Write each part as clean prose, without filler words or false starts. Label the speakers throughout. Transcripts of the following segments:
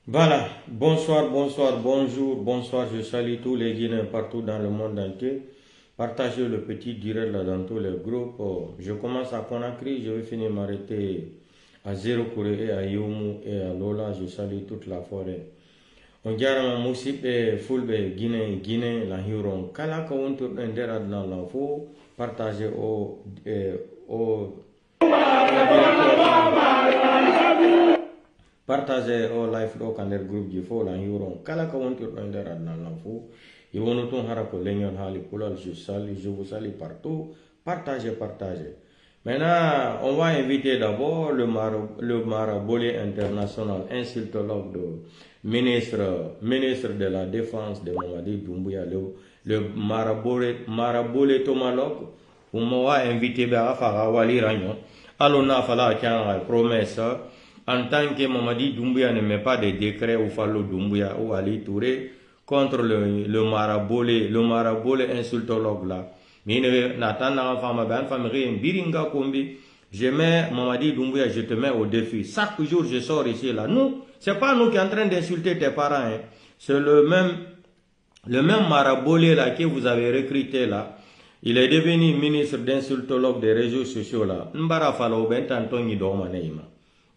Speaker 1: Voilà, bonsoir, bonsoir, bonjour, bonsoir. Je salue tous les Guinéens partout dans le monde entier. Partagez le petit direct là dans tous les groupes. Je commence à Conakry, je vais finir m'arrêter à Zéro Kouré et à Yomu et à Lola. Je salue toute la forêt. On dirait que Moussip Fulbe Guinée, la Huron. Kala Kawuntur Ndera dans l'info. Partagez au partagez au live do kander groupe ji fo la yuron kala ka wontir do nder adna lan fo e wono ton hara ko lenyon hali kulal je vous salue partout. Partagez. Maintenant on va inviter d'abord le marabolé international insultologue de ministre de la défense de Mamadi Doumbouya, le marabolé tomalogue pour moi invité ba fara wali ranyo alona fala kan promesse en tant que Mamadi Doumbouya ne met pas de décret ou Fallo Doumbouya ou Ali Touré contre le marabolé insultologue là. Mais je mets Mamadi Doumbouya, je te mets au défi. Chaque jour je sors ici là. Nous, c'est pas nous qui sommes en train d'insulter tes parents. Hein. C'est le même marabolé là que vous avez recruté là. Il est devenu ministre d'insultologue des réseaux sociaux là. Mbara Fallo Bentantoni Dormaneima.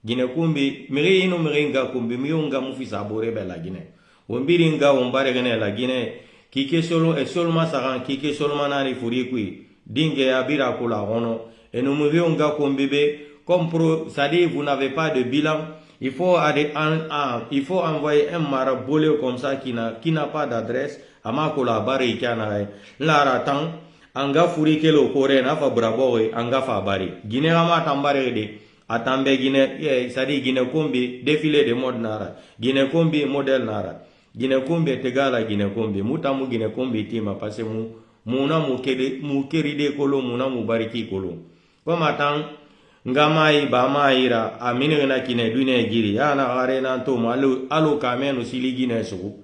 Speaker 1: Guinée kumbi miri ino miri nga kumbi miyo nga mufisa bore be la Guinée wombiri nga wombare gene la Guinée kike solo e seulement saran kike seulement nani furi kui dingue ya bira kula hono et nous miriyo nga kumbi be comme pro ça dit vous n'avez pas de bilan, il faut envoyer un marabolé comme ça qui n'a pas d'adresse ama kula bari kana la ratan anga furi kelo kore na fa brabo anga fa bari Guinée ama tambare de Atambe Guinée, c'est-à-dire Guinée Kombi, défilé de mode nara. Guinée Kombi, modèle nara. Guinée Kombi est égal à Guinée Kombi. Moutamu Guinée Kombi tima parce que mouna keride kolo, mouna bariki kolo. Comme attend, ngamai bamaira, aminena kine dune giri, yana arena toma, alo kamen usili Guinée sou.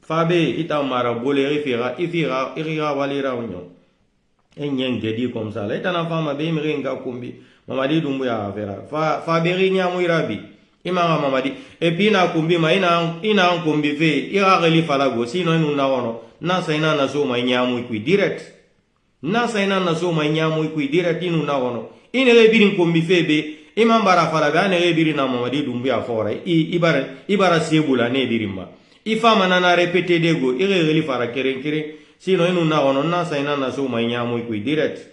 Speaker 1: Fabe, ita marabole, irira walira union. Et nyen gedi comme ça. Là, est un enfant, ma bémiringa Kombi. Mamadi Doumbouya avera Faberi nyamu irabi imanga Mamadi et puis na kumbi ma ina kumbi fe ira reli falago sino inu na wono na saina na so ma nyamu kui direct na saina na so ma nyamu kui direct inu na wono ine le birin kumbi fe be imambara falaga ne le birin na Mamadi Doumbouya fora ibara sebula ne birimba ifama na répéter dego ire reli fara keren sino inu na wono na saina na so ma nyamu kui direct.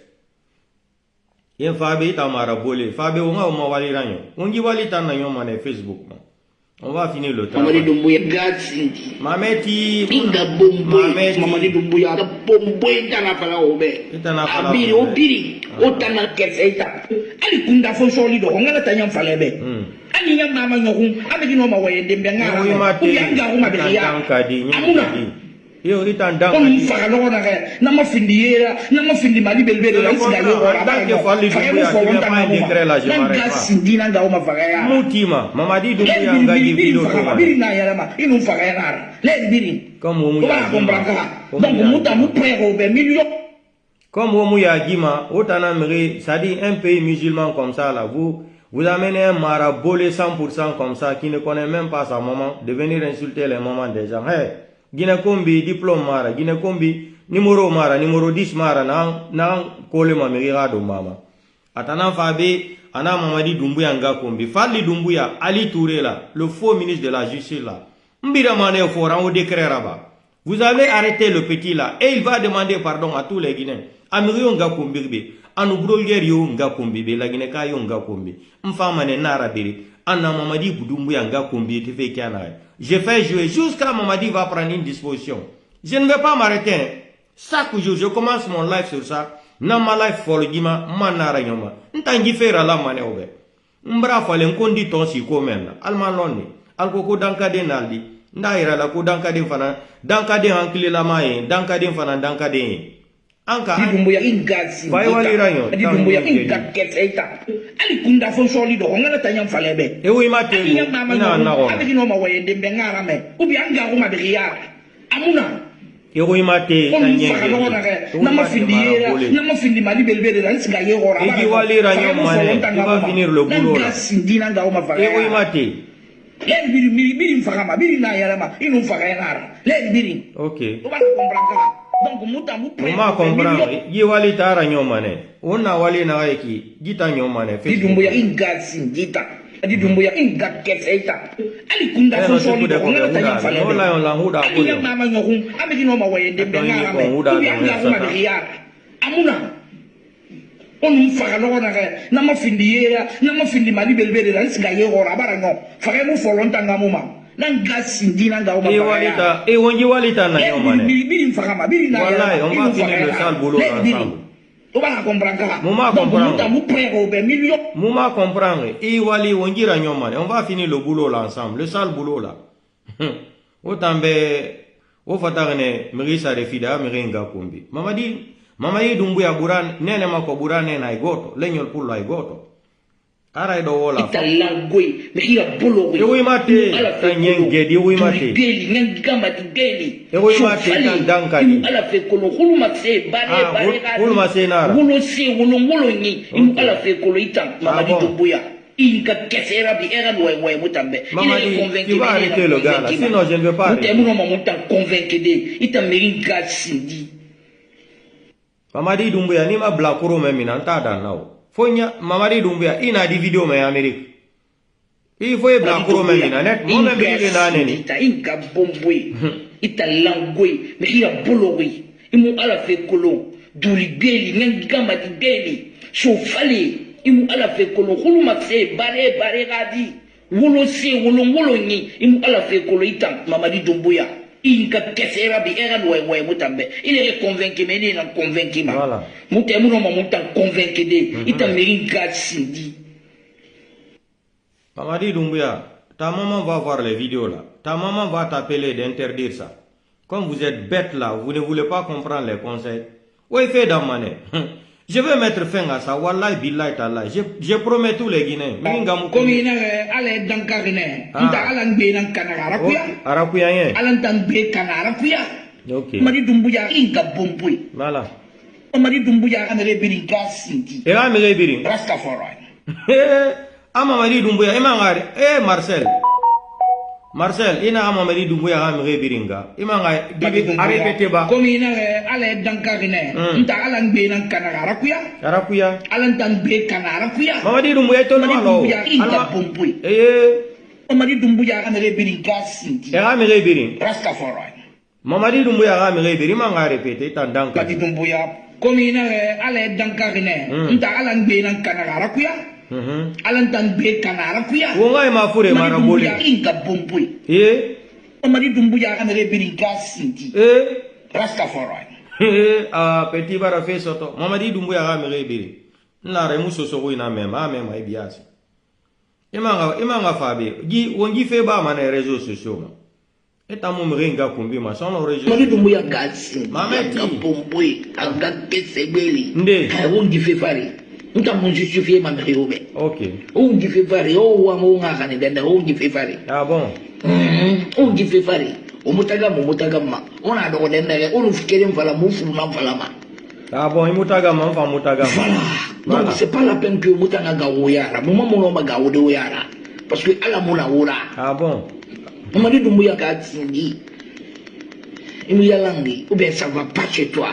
Speaker 1: Yen Fabi tamara bolé Fabi on va wali ranyo on dit wali tan na mane Facebook ma on va finir le temps
Speaker 2: Mamadi Doumbouya gatsi
Speaker 1: mameti
Speaker 2: inga bomboy Mamadi Doumbouya da bomboy tana fala obe abiri obiri otana keseta ali kunda fo soli do ngala tanya fala be ani nya mama nyoku abedi no mawayende mbenga uyanga uma beya amuna
Speaker 1: yo itandang
Speaker 2: on fa no na na mafindiyera na mafindi mali belbele la sida yo
Speaker 1: ora ke falli Doumbouya pas décret là je m'arrête pas
Speaker 2: sindina nga uma fagaya
Speaker 1: mutima Mamadi Doumbouya ngaji video to
Speaker 2: biri na yala ma inu fagaya le biri
Speaker 1: comme on
Speaker 2: ya comprendre donc muta mu prego be million
Speaker 1: comme on ya gima otana mri ça dit un pays musulman comme ça là vous amenez un marabolé 100% comme ça qui ne connaît même pas sa maman de venir insulter les mamans des gens. Hey, Guinée Kombi diplôme mara, Guinée Kombi numéro mara, numéro 10 mara na kole mamira do mama. Atana Fabi ana Mamadi Doumbouya nga Kombi, Fali Doumbouya, Ali Touré là, le faux ministre de la justice là. Mbira mane foran au décret rabat. Vous avez arrêté le petit là et il va demander pardon à tous les Guinéens. Amiriyo nga Kombi be, anu brolier yo nga Kombi be, la Guinée ka yo nga Kombi. Mfama ne nara bere. Anna Mamadi Doumbouya nga Kombi te fait kiana. Je fais jouer jusqu'à Mamadi va prendre une disposition. Je ne vais pas m'arrêter. Chaque jour, je commence mon live sur ça. Dans ma live folgima, manara nyoma. Ntangi fera la mane obe. Mbra fale nkondi tonsi ko menna. Alman lonni. Alkoko danka de naldi. Ndaira la ko danka de fana. Danka de hankili la mae. Danka de fana danka de. Anka.
Speaker 2: Doumbouya ingasi.
Speaker 1: Vai wali ranyo.
Speaker 2: Doumbouya ingaketeta. Ali kunda fo soli do ngala tanya falebe
Speaker 1: e wi mate ina na ko
Speaker 2: abedi no mawayende mbenga me ubi anga ko mabiya amuna
Speaker 1: e wi mate tanye
Speaker 2: na mafindi mali belbele la nsinga ye ora
Speaker 1: e wali ranyo mane il va finir le boulot là
Speaker 2: sindina nga o mafaka
Speaker 1: e wi mate
Speaker 2: Len biri fagama biri na yarama inu fagayara len biri.
Speaker 1: OK.
Speaker 2: Tu vas comprendre. Donc
Speaker 1: muma comprendre yi wali tara nyomane ona wali na yeki gita nyomane
Speaker 2: fi dumbuya inga singita adi dumbuya inga keseita ali kunda fo so ni ko ngala tanya fale
Speaker 1: no la on la huda ko
Speaker 2: ya mama nyokun amedi no ma wayende be ngara me tu ya ngara ma riya amuna on faga no na ma findi mali belbele la singa ye ora bara no faga mo folonta ngamuma nanga sindina nga o
Speaker 1: walita wonji walita na nyomane
Speaker 2: biri fagama biri na
Speaker 1: wallahi on va finir le sale boulot ensemble
Speaker 2: to ba comprendre
Speaker 1: muma comprendre
Speaker 2: mu prego be million
Speaker 1: muma comprendre wali wonji ra nyomane on va finir le boulot là ensemble le sale boulot là otambe o fatagane mirisa refida miringa kumbi mamadi dumbuya buran nene mako burane na igoto lenyol pulo igoto ara do wala
Speaker 2: italangwe mehira bolo
Speaker 1: we we mate tanyenge di we mate
Speaker 2: geli ngamba geli
Speaker 1: we mate tandanka di
Speaker 2: ala fe kolo khulu matse bare
Speaker 1: khulu matse nara
Speaker 2: khulu si ngolo ni ala fe kolo ita mamadi dumbuya inga kesera bi era we mutambe
Speaker 1: il est convaincu tu vas arrêter le gars là sinon je ne veux pas
Speaker 2: mutemno mamuta convaincu de ita meringa sindi
Speaker 1: mamadi dumbuya ni ma blakuro memina ntada nao Fonya mamadi dumbuya ina di video me Amerique. Il faut y blakuro me mina net mo me video na neni.
Speaker 2: Ita inga bombwe. Ita langwe me hira bolori. Imu ala fe kolo duli beli ngamba di beli. Chofali imu ala fe kolo khulu matse bare gadi. Wolo se wolo ni imu ala fe kolo ita mamadi dumbuya. Inga kesera bi era we mutambe il est convaincu mais il est convaincu ma
Speaker 1: voilà
Speaker 2: mutemu no mamuta convaincu de ita meringa sindi
Speaker 1: Mamadi Doumbouya, ta maman va voir les vidéos là, ta maman va t'appeler d'interdire ça. Comme vous êtes bête là, vous ne voulez pas comprendre les conseils. Oui, fait d'amane. Je vais mettre fin à ça. Wallahi billahi ta'ala. Je promets tous les Guinéens.
Speaker 2: Comme il allait dans Carine. Il a allé dans Canarakuya.
Speaker 1: Arakuya yen.
Speaker 2: Allé dans Canarakuya.
Speaker 1: Ok.
Speaker 2: Mamadi Doumbouya, il a bomboué.
Speaker 1: Voilà.
Speaker 2: Mamadi Doumbouya, on a réveillé Gassinti.
Speaker 1: Et là, me réveillé.
Speaker 2: Rastafari.
Speaker 1: Ah, Mamadi Doumbouya, il m'a Marcel. Marcel, ina ama Mamadi Doumbouya ha mire biringa. Imanga bibi arepete ba.
Speaker 2: Komi ina ale dankarine. Nta alan be nan kanara
Speaker 1: Arakuya.
Speaker 2: Alan tan be kanara kuya.
Speaker 1: Mamadi Doumbouya to no lo.
Speaker 2: Alma pompui. Mamadi Doumbouya ana re biringa sinti.
Speaker 1: Ha mire biring.
Speaker 2: Rastafari.
Speaker 1: Mamadi Doumbouya ha mire biring manga repete tan danka.
Speaker 2: Mamadi Doumbouya komi ina ale dankarine. Nta alan be nan kanara kuya. Alan tan be kanara kuya.
Speaker 1: Wonga ma fure mara boli.
Speaker 2: Inga bombui. Mamadi Doumbouya ana re biringa sinti. Rastafari.
Speaker 1: Ah petit bara fe soto. Mamadi Doumbouya ha mire biring. Na re muso so ko ina mema e biasi. Imanga fabe. Gi wongi fe ba mana réseaux sociaux ma. Eta mo mrenga kumbi ma sono réseaux.
Speaker 2: Mamadi Doumbouya gasi.
Speaker 1: Mameti
Speaker 2: bombui anga kesebeli.
Speaker 1: Nde.
Speaker 2: Wongi fe fari. Nta mon justifier ma mère obe.
Speaker 1: OK.
Speaker 2: On dit fait fari, wa mo nga kan denda on dit fait fari.
Speaker 1: Ah bon.
Speaker 2: On dit fait fari. O mutaga ma. On a do denda on fikere mfala mu fu na mfala ma.
Speaker 1: Ah bon, imutaga ma mfa mutaga.
Speaker 2: Voilà. Donc c'est pas la peine que mutanga ga oyara. Mo no ma ga ode oyara. Parce que ala mo na ora.
Speaker 1: Ah bon.
Speaker 2: Mamadi Doumbouya ka tindi. Imu yalangi, ou bien ça va pas chez toi.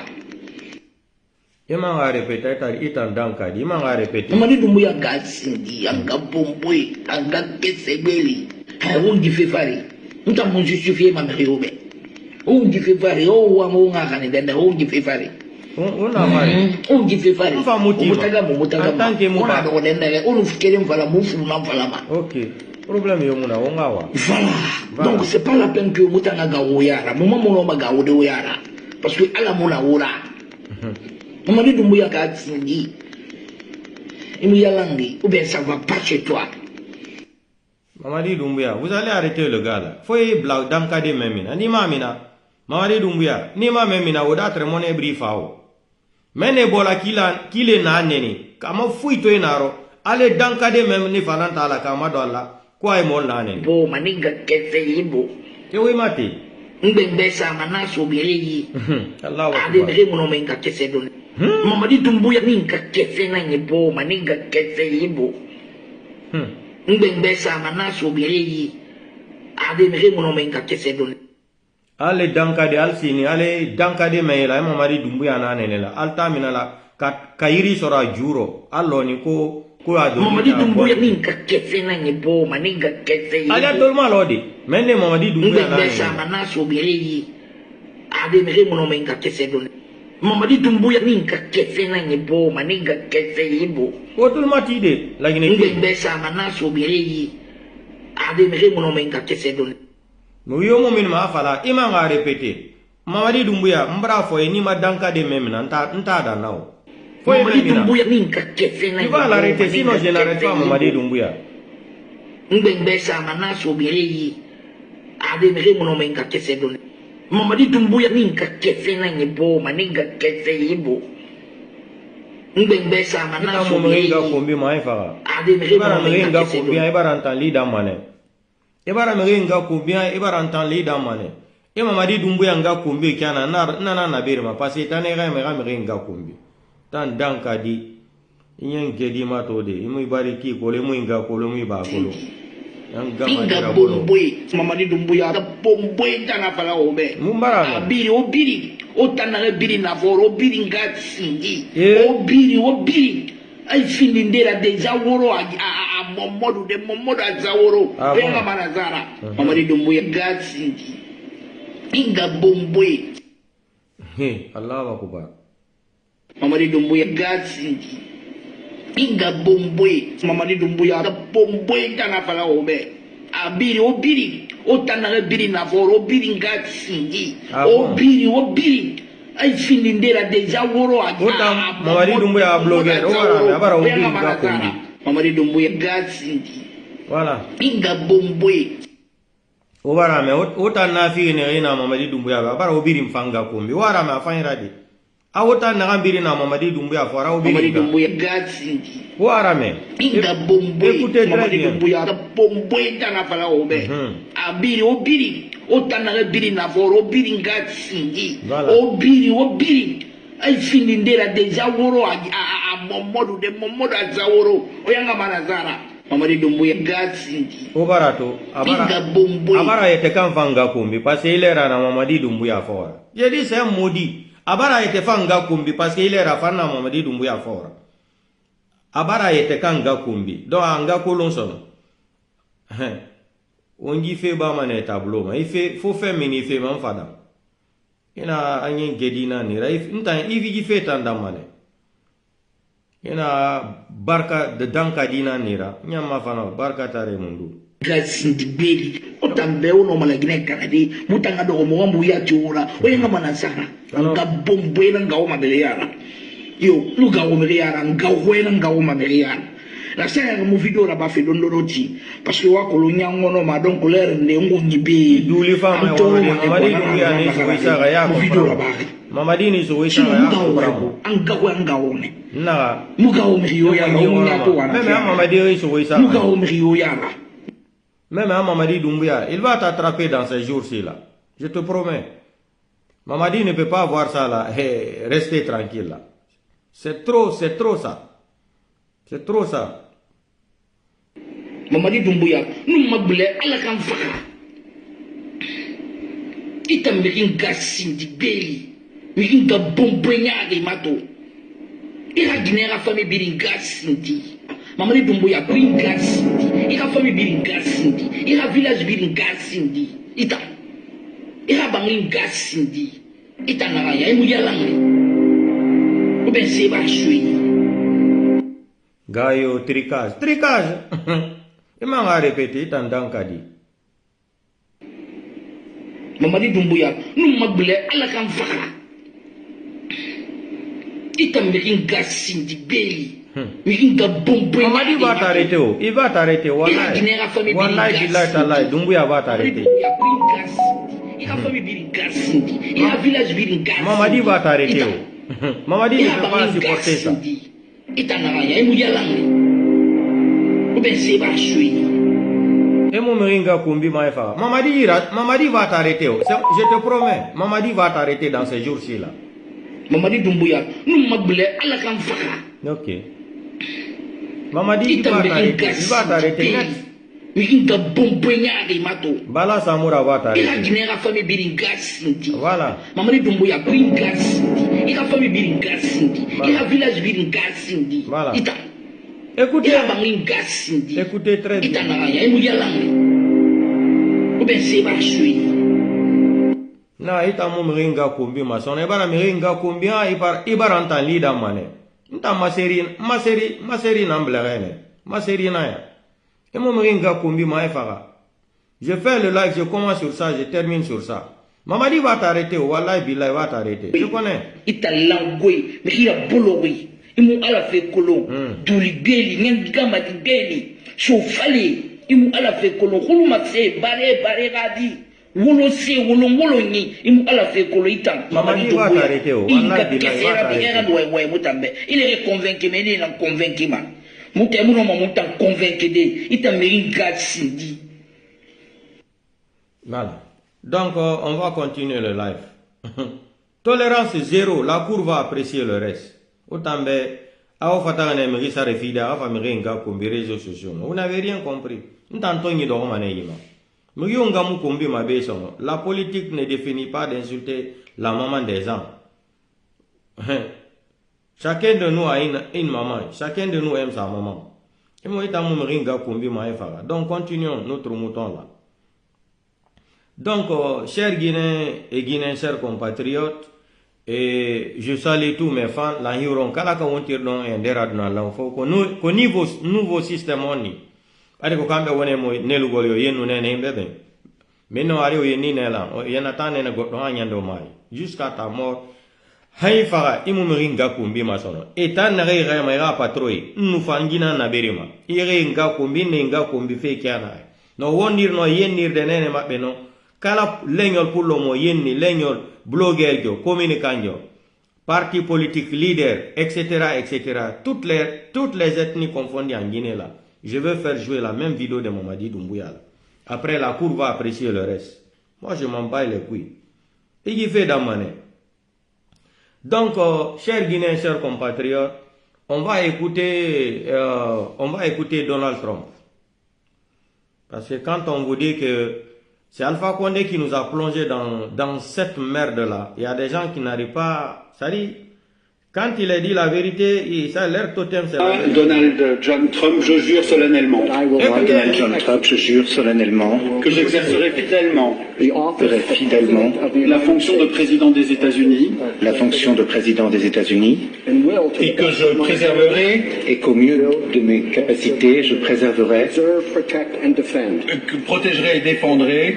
Speaker 1: Imanga répéter ta itan danka di imanga répéter.
Speaker 2: Mamadi Doumbouya gasindi anga bombwe anga kesebeli. On dit fait fari. Nta mon justifier ma mère obe. On dit fait fari wa mo nga kan denda on dit fait fari.
Speaker 1: On a fari.
Speaker 2: On dit fait fari.
Speaker 1: Mutaga ma.
Speaker 2: On a do denda on fikere mfala mu fu na mfala ma.
Speaker 1: OK. Problème yo muna wonga wa.
Speaker 2: Voilà. Donc c'est pas la peine que mutanga ga oyara. Mo no ma ga ode oyara. Parce que ala mo na ora. Mamadi Doumbouya ka tindi. Imu yalangi, ou bien ça va pas chez toi.
Speaker 1: Mamadi Doumbouya, vous allez arrêter le gars là. Faut y blague dankade memina. Ni mamina. Mamadi Doumbouya, ni ma memina odatre mone brifao. Mene bola kile na neni. Kama fuito inaro. Ale dankade memni falanta la kama do alla. Kwa mol na neni.
Speaker 2: Bo maninga kese yibo.
Speaker 1: Ewe mati.
Speaker 2: Ngbe sa manaso bireyi.
Speaker 1: Allah wa.
Speaker 2: Ade bere mono menga kese don. Mamadi Doumbouya ninga kese na nyebo maninga kese yibo. Ngbe sa manaso bireyi. ade mere mono menga kese don
Speaker 1: ale dankade al sini ale dankade mayela Mamadi Doumbouya na nenela alta minala kayiri sora juro alloni ko ado
Speaker 2: Mamadi Doumbouya ninga kese na nyebo maninga kese
Speaker 1: ale tolma lodi mende Mamadi Doumbouya na
Speaker 2: nenela mana so bireyi ade mere mono menga kese don Mamadi Doumbouya ninga kese na nyebo maninga kese yibo
Speaker 1: ko tolma tide lagine
Speaker 2: mbesa mana so bireyi ade mere mono menga kese don
Speaker 1: no yomo min ma fala ima nga répéter Mamadi Doumbouya mbra foye ni ma dankade memina nta da nao foye memina tu vas l'arrêter sinon je n'arrête pas Mamadi Doumbouya
Speaker 2: mbesa mana so bireyi ade mere mono menga kese don Mamadi Doumbouya ninga kese na nyebo maninga kese yibo mbesa mana so bireyi
Speaker 1: kombi ma fa
Speaker 2: ade mere mono menga kese don
Speaker 1: ibara ntan lida mane ibara mere nga kumbia ibara ntan lida mane e Mamadi Doumbouya nga kumbi kana na na birma parce que tane ga mere nga kumbi tan danka di inyen gedi ma to de imu bari ki ko le mu nga ko le mu ba ko lo
Speaker 2: Inga bomboy Mamadi Doumbouya da bomboy tana pala obe
Speaker 1: mumbara
Speaker 2: abiri obiri otana biri na voro biri ngatsingi obiri ay finindera deja woro a momodu de momodu azaworo venga manazara Mamadi Doumbouya ngatsingi inga bomboy
Speaker 1: Allahu akbar
Speaker 2: Mamadi Doumbouya ngatsingi inga bomboy Mamadi Doumbouya da bomboy tana pala obe abiri obiri otana biri na voro biri ngatsingi obiri ay finindera deja woro a
Speaker 1: Mamadi Doumbouya blogger abara obiri nga kombi
Speaker 2: Mamadi Doumbouya ngatsingi
Speaker 1: voilà
Speaker 2: inga bomboy
Speaker 1: obara me otana fi ne ina Mamadi Doumbouya abara obiri mfanga kombi wara me afanyira de awota na gambiri na Mamadi Doumbouya fora obiri
Speaker 2: Mamadi Doumbouya ngatsingi
Speaker 1: wara me
Speaker 2: inga bomboy Mamadi Doumbouya da bomboy tana pala obe abiri obiri otana biri na voro biri ngatsingi obiri ay finindera deja woro a momodu de momodu azaworo oyanga manazara Mamadi Doumbouya ngatsingi
Speaker 1: obarato abara yete kan fanga kumbi parce que il era na Mamadi Doumbouya fora je dis c'est un maudit abara yete fanga kumbi parce que il era fana Mamadi Doumbouya fora abara yete kanga kumbi do anga kolon sono ongi fe ba mane tableau ma ife fo fe mini fe man fada ina anyen gedina ni ra ntan ifi fe tanda mane ina barka de danka dina ni ra nyamma fana barka tare mundu
Speaker 2: gasindi beli otambe uno malagine kanadi mutanga do mo mo ya chura oyenga manasara nga bombwena nga o mabele yara yo luga o mabele yara nga wena nga o mabele yara la sera mo video la ba fe don loroti parce que wa ko lo nyango no ma donc l'air ne ngo nyibe
Speaker 1: duli fama Mamadi Doumbouya ni so isa ya ko
Speaker 2: video la ba
Speaker 1: Mamadi ni so isa ya ko bravo
Speaker 2: anga ko anga one
Speaker 1: na
Speaker 2: muga o mrio ya mo nya to wana
Speaker 1: même Mamadi so isa
Speaker 2: muga o mrio ya
Speaker 1: même Mamadi Doumbouya il va t'attraper dans ces jours-ci là je te promets Mamadi ne peut pas voir ça là et rester tranquille là c'est trop ça c'est trop ça
Speaker 2: Mamadi Doumbouya nous mabule ala kan faka itambe ingasindi beli winga bombenya de mato ira ginera fami biringasindi Mamadi Doumbouya biringasindi ira fami biringasindi ira village biringasindi ita ira bangingasindi ita ngaya emuyalangi obense ba shui
Speaker 1: gayo tricage emang a répété tandang kadi
Speaker 2: Mamadi Doumbouya nous mabule ala kan faka itambe ingasindi beli winga bombenya
Speaker 1: Mamadi va t'arrêter il va t'arrêter wallahi billahi tallahi Doumbouya va t'arrêter Mamadi va t'arrêter Mamadi ne peut pas supporter ça et mon meringa kumbi maïfa Mamadi va t'arrêter je te promets Mamadi va t'arrêter dans ces jours-ci là
Speaker 2: Mamadi Doumbouya nous mabule ala kan faka
Speaker 1: ok Mamadi il va t'arrêter net
Speaker 2: Mikinga bomboyari mato.
Speaker 1: Bala Samoura va t'arrêter.
Speaker 2: Il a dîné à famille Biringasindi.
Speaker 1: Voilà.
Speaker 2: Mamadi Dumbuya Biringasindi. Il a famille Biringasindi. Il a village Biringasindi.
Speaker 1: Voilà.
Speaker 2: Écoutez. Il a Biringasindi.
Speaker 1: Écoutez très bien.
Speaker 2: Il a Naraya. Il y a langue. Ou bien c'est pas chui.
Speaker 1: Na ita mu mringa kumbi masone bara mringa kumbi ibara ntan lida mane. Nta maseri na mblerene. Maseri na ya. Et mon mringa kumbi ma fara. Je fais le live, je commence sur ça, je termine sur ça. Mamadi va t'arrêter, wallahi billahi va t'arrêter. Je connais.
Speaker 2: Ita langwe, mais il a bologui. Imu ala fe kolon. Duli geli, ngengama di geli. Chofali, imu ala fe kolon. Khulu makse bare gadi. Wolo se wolo ni imu ala fe kolon itan.
Speaker 1: Mamadi va t'arrêter, wallahi billahi va t'arrêter.
Speaker 2: Il est convaincu, mais il est non convaincu man. Moutemouno moutan convaincu de. Ita merin gad sindi.
Speaker 1: Voilà. Donc, on va continuer le live. Tolérance zéro, la Cour va apprécier le reste. Autant que réseaux sociaux. Vous n'avez rien compris. La politique ne définit pas d'insulter la maman des gens. Chacun de nous a une maman. Chacun de nous aime sa maman. Donc, continuons notre mouton là. Donc, chers Guinéens et Guinéens, chers compatriotes, et je salue tous mes fans, la hiron kala ka wontir don e ndera duna lan fo ko nouveau système oni ade ko kambe wone mo nelu gol yo yenu nene himbe be minno ari o yeni nela o yana tane na goddo ha nyando mai jusqu'à ta mort hay fara imu mringa kumbi masono etan na gai gai mai ra patroi nu fangina na berima ire nga kumbi ne nga kumbi fe kiana no wondir no yenir de nene mabbe no kala leñol pullo mo yenni leñol blogueur jo communicant jo parti politique leader etc etc toutes les ethnies confondues en Guinée là. Je veux faire jouer la même vidéo de Mamadi Doumbouya. Après la Cour va apprécier le reste. Moi je m'en bats les couilles. Et il fait d'amaner. Donc chers Guinéens, chers compatriotes, on va écouter Donald Trump. Parce que quand on vous dit que c'est Alpha Condé qui nous a plongé dans cette merde-là. Il y a des gens qui n'arrivent pas... Ça dit, quand il a dit la vérité, ça l'air totem, c'est la vérité.
Speaker 3: Donald John Trump, je jure solennellement.
Speaker 4: Donald John Trump, je jure solennellement
Speaker 3: que j'exercerai fidèlement
Speaker 4: la
Speaker 3: fonction de président des États-Unis.
Speaker 4: La fonction de président des États-Unis.
Speaker 3: Et que je préserverai.
Speaker 4: Et qu'au mieux de mes capacités, je préserverai.
Speaker 3: Que protégerai et défendrai.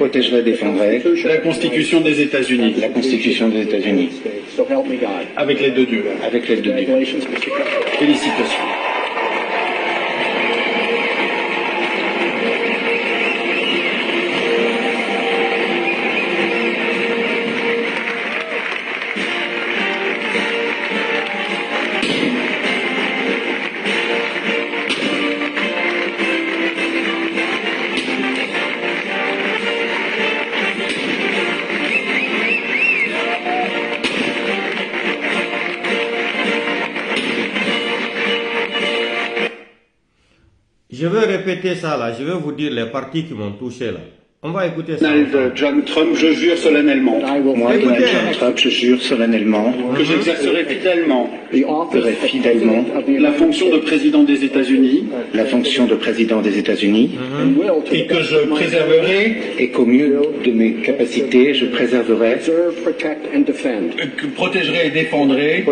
Speaker 3: La Constitution des États-Unis.
Speaker 4: La Constitution des États-Unis.
Speaker 3: Avec l'aide de Dieu.
Speaker 4: Avec l'aide de Dieu.
Speaker 3: Félicitations.
Speaker 1: Je vais répéter ça là, je vais vous dire les parties qui m'ont touché là. On va écouter ça.
Speaker 3: Donald John Trump, je jure solennellement.
Speaker 4: Moi, Donald John Trump, je jure solennellement
Speaker 3: que j'exercerai fidèlement
Speaker 4: la
Speaker 3: fonction de président des États-Unis.
Speaker 4: La fonction de président des États-Unis.
Speaker 3: Et que je préserverai.
Speaker 4: Et qu'au mieux de mes capacités, je préserverai.
Speaker 3: Que protégerai et défendrai.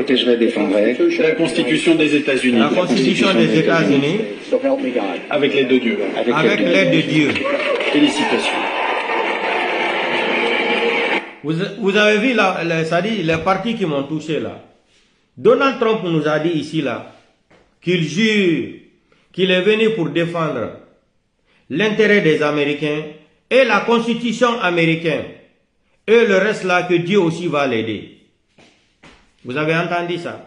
Speaker 3: La Constitution des États-Unis.
Speaker 1: La Constitution des États-Unis.
Speaker 3: Avec l'aide de Dieu.
Speaker 1: Avec l'aide de Dieu.
Speaker 3: Félicitations.
Speaker 1: Vous avez vu là, les parties qui m'ont touché là. Donald Trump nous a dit ici là qu'il jure qu'il est venu pour défendre l'intérêt des Américains et la Constitution américaine et le reste là que Dieu aussi va l'aider. Vous avez entendu ça?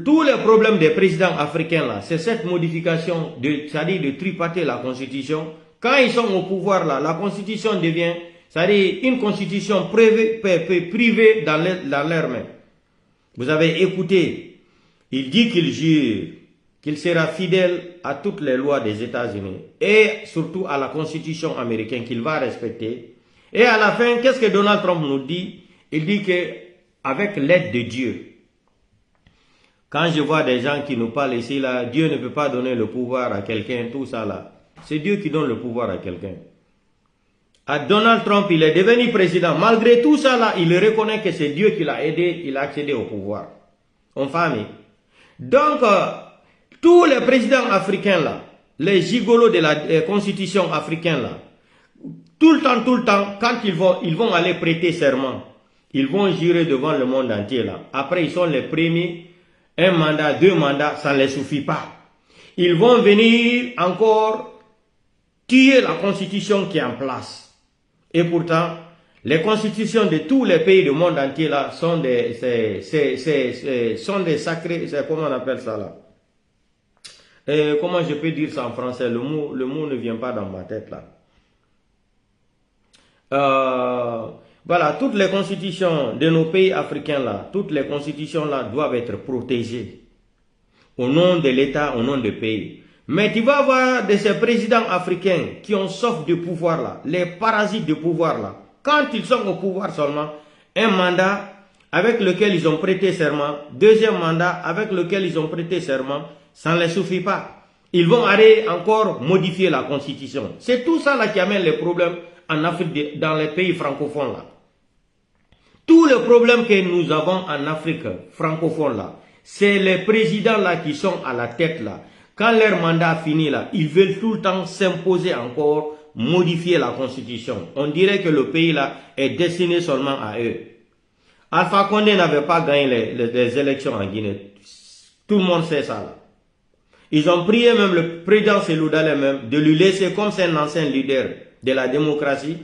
Speaker 1: Tous les problèmes des présidents africains là, c'est cette modification c'est-à-dire de tripater la Constitution. Quand ils sont au pouvoir là, la Constitution devient, c'est-à-dire une Constitution privée dans leur main. Vous avez écouté, il dit qu'il jure qu'il sera fidèle à toutes les lois des États-Unis et surtout à la Constitution américaine qu'il va respecter. Et à la fin, qu'est-ce que Donald Trump nous dit? Il dit que avec l'aide de Dieu, quand je vois des gens qui nous parlent ici, là, Dieu ne peut pas donner le pouvoir à quelqu'un, tout ça là. C'est Dieu qui donne le pouvoir à quelqu'un. À Donald Trump, il est devenu président. Malgré tout ça là, il reconnaît que c'est Dieu qui l'a aidé, il a accédé au pouvoir. En famille. Donc, tous les présidents africains là, les gigolos de la constitution africaine là, tout le temps, quand ils vont aller prêter serment, ils vont jurer devant le monde entier là. Après, ils sont les premiers, un mandat, 2 mandats, ça ne les suffit pas. Ils vont venir encore tuer la constitution qui est en place. Et pourtant, les constitutions de tous les pays du monde entier là sont des sacrés, comment on appelle ça là? Comment je peux dire ça en français? Le mot ne vient pas dans ma tête là. Voilà, toutes les constitutions de nos pays africains là, toutes les constitutions là doivent être protégées au nom de l'État, au nom du pays. Mais tu vas voir de ces présidents africains qui ont soif de pouvoir là, les parasites de pouvoir là, quand ils sont au pouvoir seulement, un mandat avec lequel ils ont prêté serment, deuxième mandat avec lequel ils ont prêté serment, ça ne les suffit pas. Ils vont aller encore modifier la constitution. C'est tout ça là qui amène les problèmes en Afrique, dans les pays francophones là. Tous les problèmes que nous avons en Afrique francophone là, c'est les présidents là qui sont à la tête là. Quand leur mandat finit là, ils veulent tout le temps s'imposer encore, modifier la constitution. On dirait que le pays là est destiné seulement à eux. Alpha Condé n'avait pas gagné les élections en Guinée. Tout le monde sait ça là. Ils ont prié même le président Seloudalé même de lui laisser, comme c'est un ancien leader de la démocratie,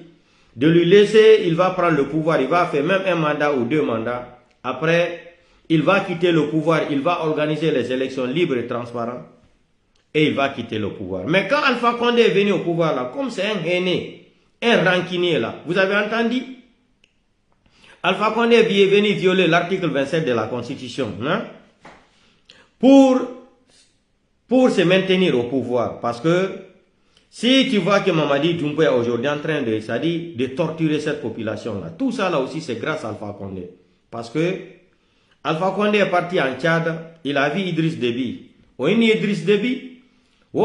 Speaker 1: de lui laisser, il va prendre le pouvoir, il va faire même un mandat ou 2 mandats. Après, il va quitter le pouvoir, il va organiser les élections libres et transparentes. Et il va quitter le pouvoir. Mais quand Alpha Condé est venu au pouvoir là, comme c'est un aîné, un rancunier là, vous avez entendu? Alpha Condé est venu violer l'article 27 de la Constitution, hein? Pour se maintenir au pouvoir. Parce que si tu vois que Mamadi Doumbouya est aujourd'hui en train de torturer cette population là, tout ça là aussi c'est grâce à Alpha Condé. Parce que Alpha Condé est parti en Tchad, il a vu Idriss Déby. Idriss Déby, il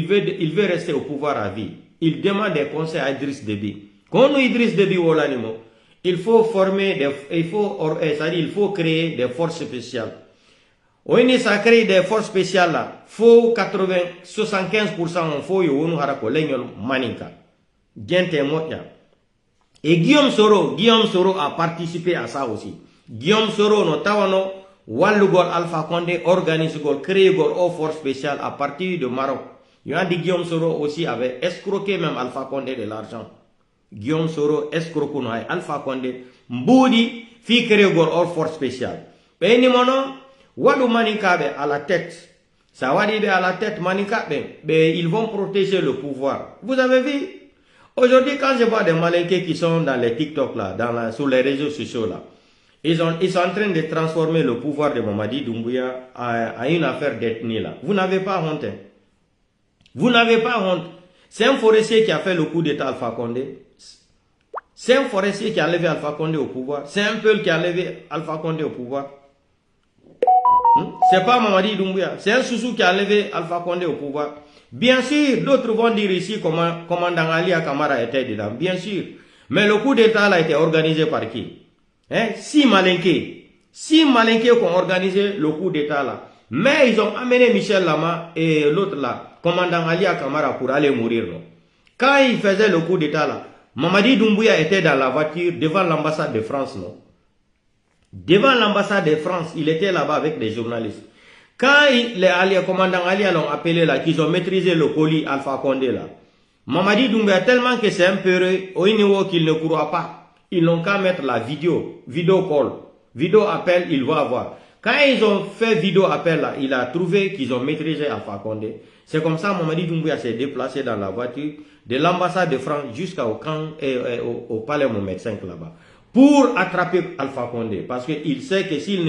Speaker 1: veut rester au pouvoir à vie. Il demande des conseils à Idriss Déby. Quand Idriss Déby il faut il faut créer des forces spéciales. Ça crée des forces spéciales là. Faut 75% faut maninka. Et Guillaume Soro a participé à ça aussi. Guillaume Soro no Wallugol Alpha Condé organise crée aux forces spéciales à partir de Maroc. Il y a dit Guillaume Soro aussi avait escroqué même Alpha Condé de l'argent. Guillaume Soro escroqué Alpha Condé. Mboudi fit créer aux forces spéciales. Et ni mono Wadou Manikabe à la tête. Ça va dire à la tête Manikabe. Ils vont protéger le pouvoir. Vous avez vu? Aujourd'hui quand je vois des malinqués qui sont dans les TikTok là, sur les réseaux sociaux là. Ils sont en train de transformer le pouvoir de Mamadi Doumbouya à une affaire d'ethnie là. Vous n'avez pas honte. Hein? Vous n'avez pas honte. C'est un forestier qui a fait le coup d'état Alpha Condé. C'est un forestier qui a levé Alpha Condé au pouvoir. C'est un Peul qui a levé Alpha Condé au pouvoir. C'est pas Mamadi Doumbouya. C'est un Soussou qui a levé Alpha Condé au pouvoir. Bien sûr, d'autres vont dire ici comment commandant Ali Kamara était dedans. Bien sûr. Mais le coup d'état a été organisé par qui? Hein? 6 malinqués qui ont organisé le coup d'état là. Mais ils ont amené Michel Lama et l'autre là, commandant Ali Kamara pour aller mourir. Non? Quand ils faisaient le coup d'état là, Mamadi Doumbouya était dans la voiture devant l'ambassade de France. Non? Devant l'ambassade de France, il était là-bas avec des journalistes. Quand les commandants Ali l'ont appelé là, qu'ils ont maîtrisé le colis Alpha Condé là, Mamadi Doumbouya tellement que c'est un peureux, au niveau qu'il ne croit pas. Ils n'ont qu'à mettre la vidéo call, vidéo appel, il va avoir. Quand ils ont fait vidéo appel là, il a trouvé qu'ils ont maîtrisé Alpha Condé. C'est comme ça Mamadi Doumbouya s'est déplacé dans la voiture de l'ambassade de France jusqu'au camp au palais Mohamed V là-bas pour attraper Alpha Condé. Parce qu'il sait que s'il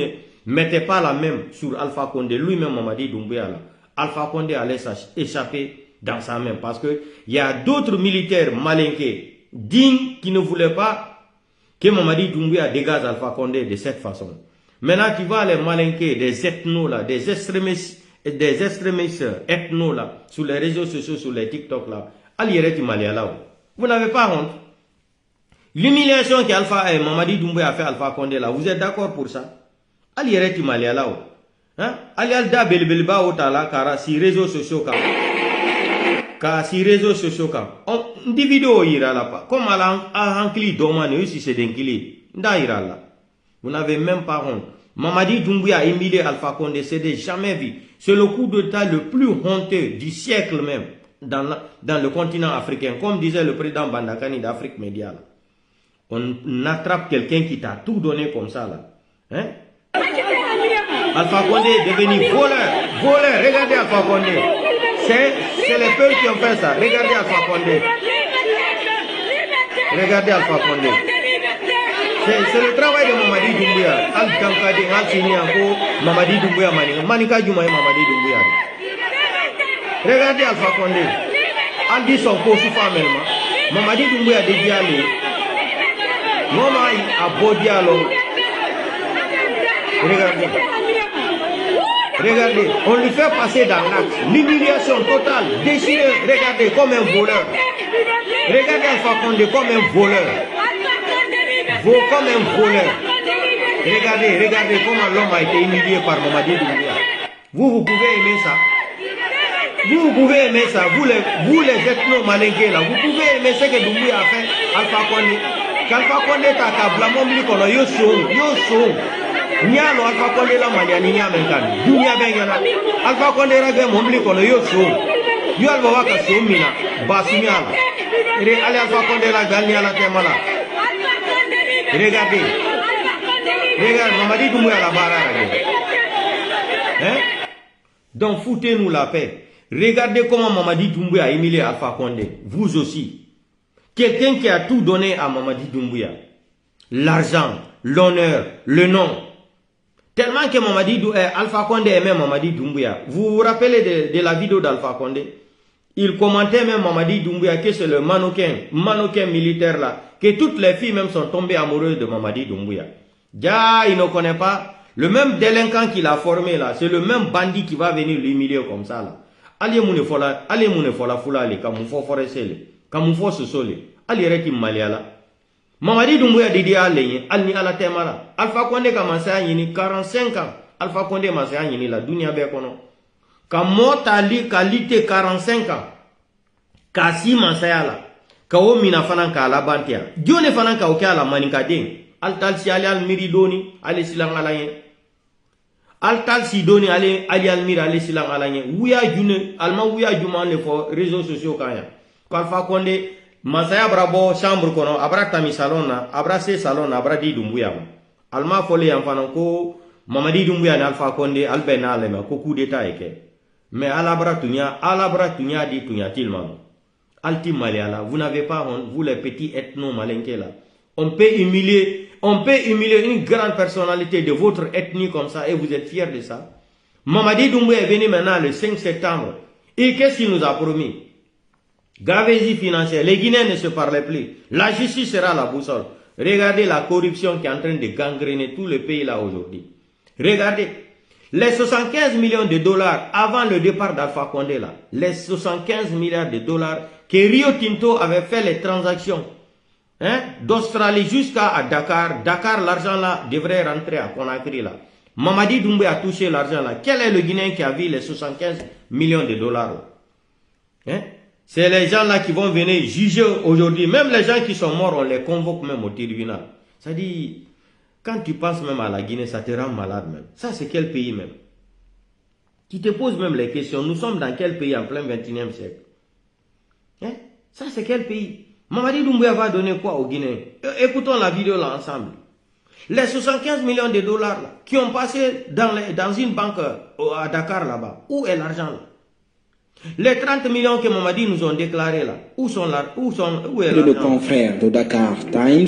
Speaker 1: mettait pas la main sur Alpha Condé, lui-même Mamadi Doumbouya, là, Alpha Condé allait échapper dans sa main. Parce qu'il y a d'autres militaires malinqués, dignes, qui ne voulaient pas que Mamadi Doumbouya dégage Alpha Condé de cette façon. Maintenant, tu vois les malinqués, des ethnos là, des extrémistes ethnos là, sur les réseaux sociaux, sur les TikTok là, vous n'avez pas honte. L'humiliation qu'Alpha et Mamadi Doumbouya a fait Alpha Condé là, vous êtes d'accord pour ça? Ali yereti maliala o. Hein? Ali alda belbelba o tala kara si réseaux sociaux ka. Ka si réseaux sociaux ka. On di vidéo ira là pas. Comme ala ankli domane si c'est d'enkili. Nda ira là. Vous n'avez même pas honte. Mamadi Doumbouya a humilié Alpha Condé, c'est de jamais vu. C'est le coup d'état le plus honteux du siècle même dans le continent africain. Comme disait le président Bandakani d'Afrique Média. On attrape quelqu'un qui t'a tout donné comme ça là. Hein? Alpha Condé est devenu voleur. Voleur, regardez Alpha Condé. C'est les peuples qui ont fait ça. Regardez Alpha Condé. Regardez Alpha Condé. C'est le travail de Mamadi Doumbouya. Al-Kankadi, Al-Sinianko, Mamadi Doumbouya, Manika Jumaï, Mamadi Doumbouya. Regardez Alpha Condé. Al dit son pot sous femme. Mamadi Doumbouya de Diallo. Maman a beau dialogue. Regardez. Regardez, on lui fait passer dans l'acte. L'humiliation totale, déchiré, regardez, comme un voleur. Regardez Alpha Condé comme un voleur. Comme un voleur. Regardez comment l'homme a été humilié par Mamadi Doumbouya. Vous pouvez aimer ça. Vous pouvez aimer ça. Vous les ethnos malinqués là, vous pouvez aimer ce que Doumbouya a fait Alpha Condé. Alpha Condé t'a câblé, mon blic, on a yo son. Nialo Alpha Condé la maniani nyamenkan. Dunia bengana. Alpha Condé rabe mon blic, on a yo son. Yo alba waka son mina. Basunyala. Allez Alpha Condé la gagné à la témala. Regardez. Regarde, Mamadi Doumbouya la barre. Hein? Donc foutez-nous la paix. Regardez comment Mamadi Doumbouya a humilié Alpha Condé. Vous aussi. Quelqu'un qui a tout donné à Mamadi Doumbouya. L'argent, l'honneur, le nom. Tellement que Alpha Condé aimait Mamadi Doumbouya. Vous vous rappelez de la vidéo d'Alpha Condé? Il commentait même Mamadi Doumbouya que c'est le mannequin militaire là. Que toutes les filles même sont tombées amoureuses de Mamadi Doumbouya. Ja, il ne connaît pas. Le même délinquant qu'il a formé là, c'est le même bandit qui va venir l'humilier comme ça là. Allez moune fola fula le, kamufo foresele. Kamufo sosole. Allez reti maliala. Mamadi Doumbouya didi alenye, alni ala temala. Alpha Condé commencé à yini 45 ans. Alpha Condé commencé à yini la dunia bekono. Kamota li kalite 45 ans. Kasi masayala. Kawo mina fanan ka ala bantia. Dione fanan ka oke ala manika ding. Altal si ali al miridoni, ali silang alayen. Altal si doni ali al miri ali silang alayen. Ouya june, alma ouya juman le fo réseaux sociaux kaya. Alpha Condé, masaya brabo chambre kono, abra tami salon na, abra se salon na, abra di Doumbouya. Alma fole yanfanan ko, Mamadi Doumbouya na Alpha Condé, albe na alema, ko coup d'état eke. Mais alabra tunya di tunya tilman. Alti maliala, vous n'avez pas honte, vous les petits ethnos malinqués là. On peut humilier une grande personnalité de votre ethnie comme ça et vous êtes fiers de ça. Mamadi Doumbouya est venu maintenant le 5 septembre. Et qu'est-ce qu'il nous a promis? Gavésie financière, les Guinéens ne se parlaient plus. La justice sera la boussole. Regardez la corruption qui est en train de gangréner tout le pays là aujourd'hui. Regardez. Les 75 millions de dollars avant le départ d'Alpha Condé là, les 75 milliards de dollars que Rio Tinto avait fait les transactions d'Australie jusqu'à Dakar. Dakar, l'argent là devrait rentrer à Conakry là. Mamadi Doumbouya a touché l'argent là. Quel est le Guinéen qui a vu les 75 millions de dollars C'est les gens là qui vont venir juger aujourd'hui. Même les gens qui sont morts, on les convoque même au tribunal. Ça dit... Quand tu penses même à la Guinée, ça te rend malade même. Ça, c'est quel pays même? Tu te poses même les questions. Nous sommes dans quel pays en plein 21e siècle? Ça, c'est quel pays? Mamadi Doumbouya va donner quoi aux Guinéens? Écoutons la vidéo là ensemble. Les 75 millions de dollars là, qui ont passé dans une banque à Dakar là-bas. Où est l'argent là? Les 30 millions que Mamadi nous ont déclarés là. Où est l'argent?
Speaker 5: Le confrère de Dakar Times.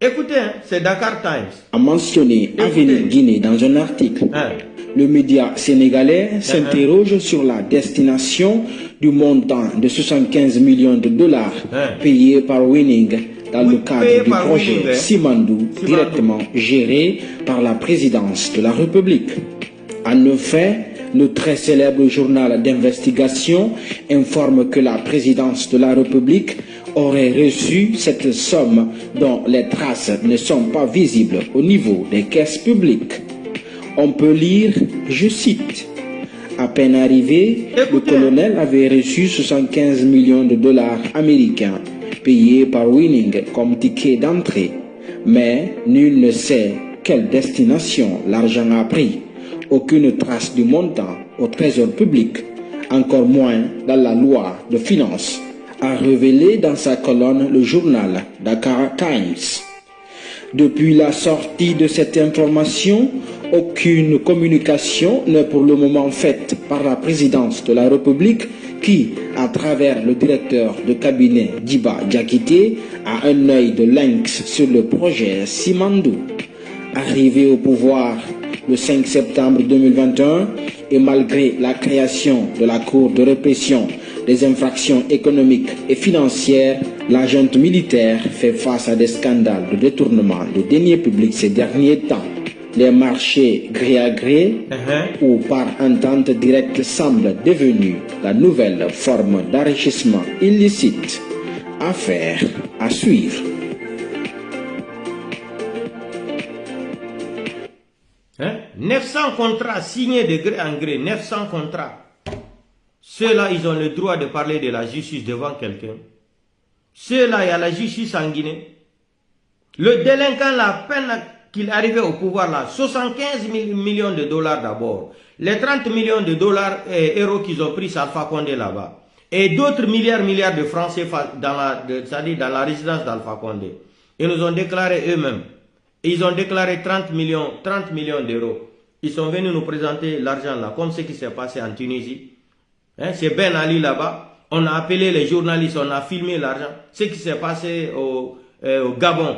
Speaker 1: Écoutez, hein, c'est Dakar Times.
Speaker 5: A mentionné Avenir Guinée dans un article. Le média sénégalais s'interroge sur la destination du montant de 75 millions de dollars payés par Winning dans le cadre du projet Simandou, directement géré par la présidence de la République. En effet, le très célèbre journal d'investigation informe que la présidence de la République aurait reçu cette somme dont les traces ne sont pas visibles au niveau des caisses publiques. On peut lire, je cite, « À peine arrivé, le colonel avait reçu 75 millions de dollars américains payés par Winning comme ticket d'entrée, mais nul ne sait quelle destination l'argent a pris. Aucune trace du montant au trésor public, encore moins dans la loi de finances, a révélé dans sa colonne le journal Dakar Times. Depuis la sortie de cette information, aucune communication n'est pour le moment faite par la présidence de la République qui, à travers le directeur de cabinet Djiba Diakité, a un œil de lynx sur le projet Simandou. Arrivé au pouvoir le 5 septembre 2021 et malgré la création de la Cour de répression des infractions économiques et financières, la junte militaire fait face à des scandales de détournement de deniers publics ces derniers temps. Les marchés gré à gré ou par entente directe semblent devenus la nouvelle forme d'enrichissement illicite. Affaire à suivre.
Speaker 1: 900 contrats signés de gré en gré, 900 contrats. Ceux-là, ils ont le droit de parler de la justice devant quelqu'un. Ceux-là, il y a la justice en Guinée. Le délinquant, la peine qu'il arrivait au pouvoir là, 75 millions de dollars d'abord. Les 30 millions de dollars euros qu'ils ont pris, c'est Alpha Condé là-bas. Et d'autres milliards de francs CFA dans la résidence d'Alpha Condé. Ils nous ont déclaré eux-mêmes. Ils ont déclaré 30 millions d'euros. Ils sont venus nous présenter l'argent là, comme ce qui s'est passé en Tunisie. C'est Ben Ali là-bas. On a appelé les journalistes, on a filmé l'argent. Ce qui s'est passé au Gabon.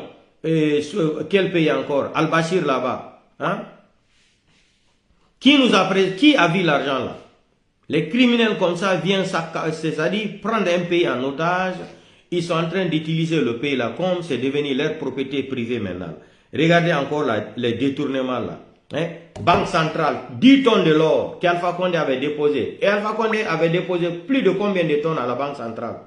Speaker 1: Quel pays encore? Al-Bashir là-bas. Qui a vu l'argent là? Les criminels comme ça viennent, c'est-à-dire prendre un pays en otage. Ils sont en train d'utiliser le pays là comme c'est devenu leur propriété privée maintenant. Regardez encore les détournements là. Banque centrale, 10 tonnes de l'or qu'Alpha Condé avait déposé. Et Alpha Condé avait déposé plus de combien de tonnes à la banque centrale?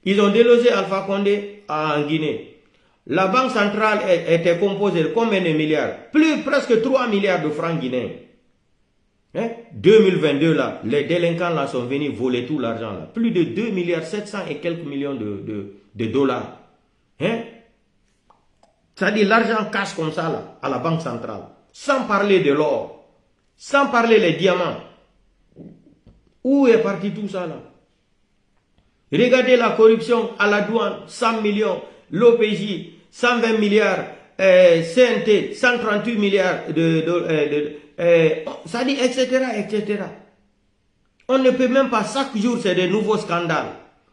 Speaker 1: Ils ont délogé Alpha Condé en Guinée. La banque centrale était composée de combien de milliards? Presque 3 milliards de francs guinéens. 2022 là, les délinquants là sont venus voler tout l'argent là. Plus de 2 milliards 700 et quelques millions de dollars. C'est-à-dire l'argent cash comme ça là, à la banque centrale. Sans parler de l'or. Sans parler des diamants. Où est parti tout ça là? Regardez la corruption à la douane, 100 millions. L'OPJ, 120 milliards. CNT, 138 milliards ça dit, etc., etc. On ne peut même pas, chaque jour, c'est des nouveaux scandales.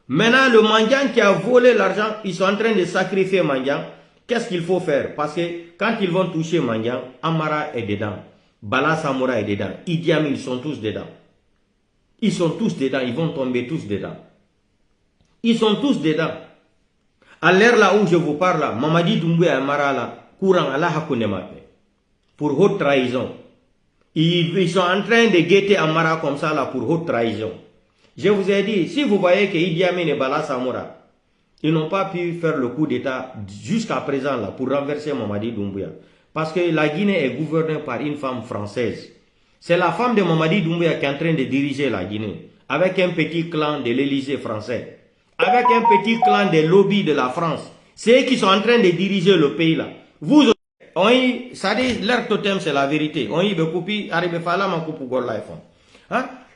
Speaker 1: Maintenant, le mendiant qui a volé l'argent, ils sont en train de sacrifier mendiant. Qu'est-ce qu'il faut faire? Parce que quand ils vont toucher mendiant, Amara est dedans. Bala Samoura est dedans. Idi Amin, ils sont tous dedans. Ils sont tous dedans, ils vont tomber tous dedans. Ils sont tous dedans. À l'heure là où je vous parle, là, Mamadi Doumbouya et Amara là, courant à la Hakounemape. Pour haute trahison. Ils sont en train de guetter Amara comme ça là pour haute trahison. Je vous ai dit, si vous voyez que Idi Amin et Bala Samoura, ils n'ont pas pu faire le coup d'état jusqu'à présent là pour renverser Mamadi Doumbouya. Parce que la Guinée est gouvernée par une femme française. C'est la femme de Mamadi Doumbouya qui est en train de diriger la Guinée. Avec un petit clan de l'Élysée français. Avec un petit clan des lobbies de la France. C'est eux qui sont en train de diriger le pays là. Vous, ça dit, leur totem c'est la vérité.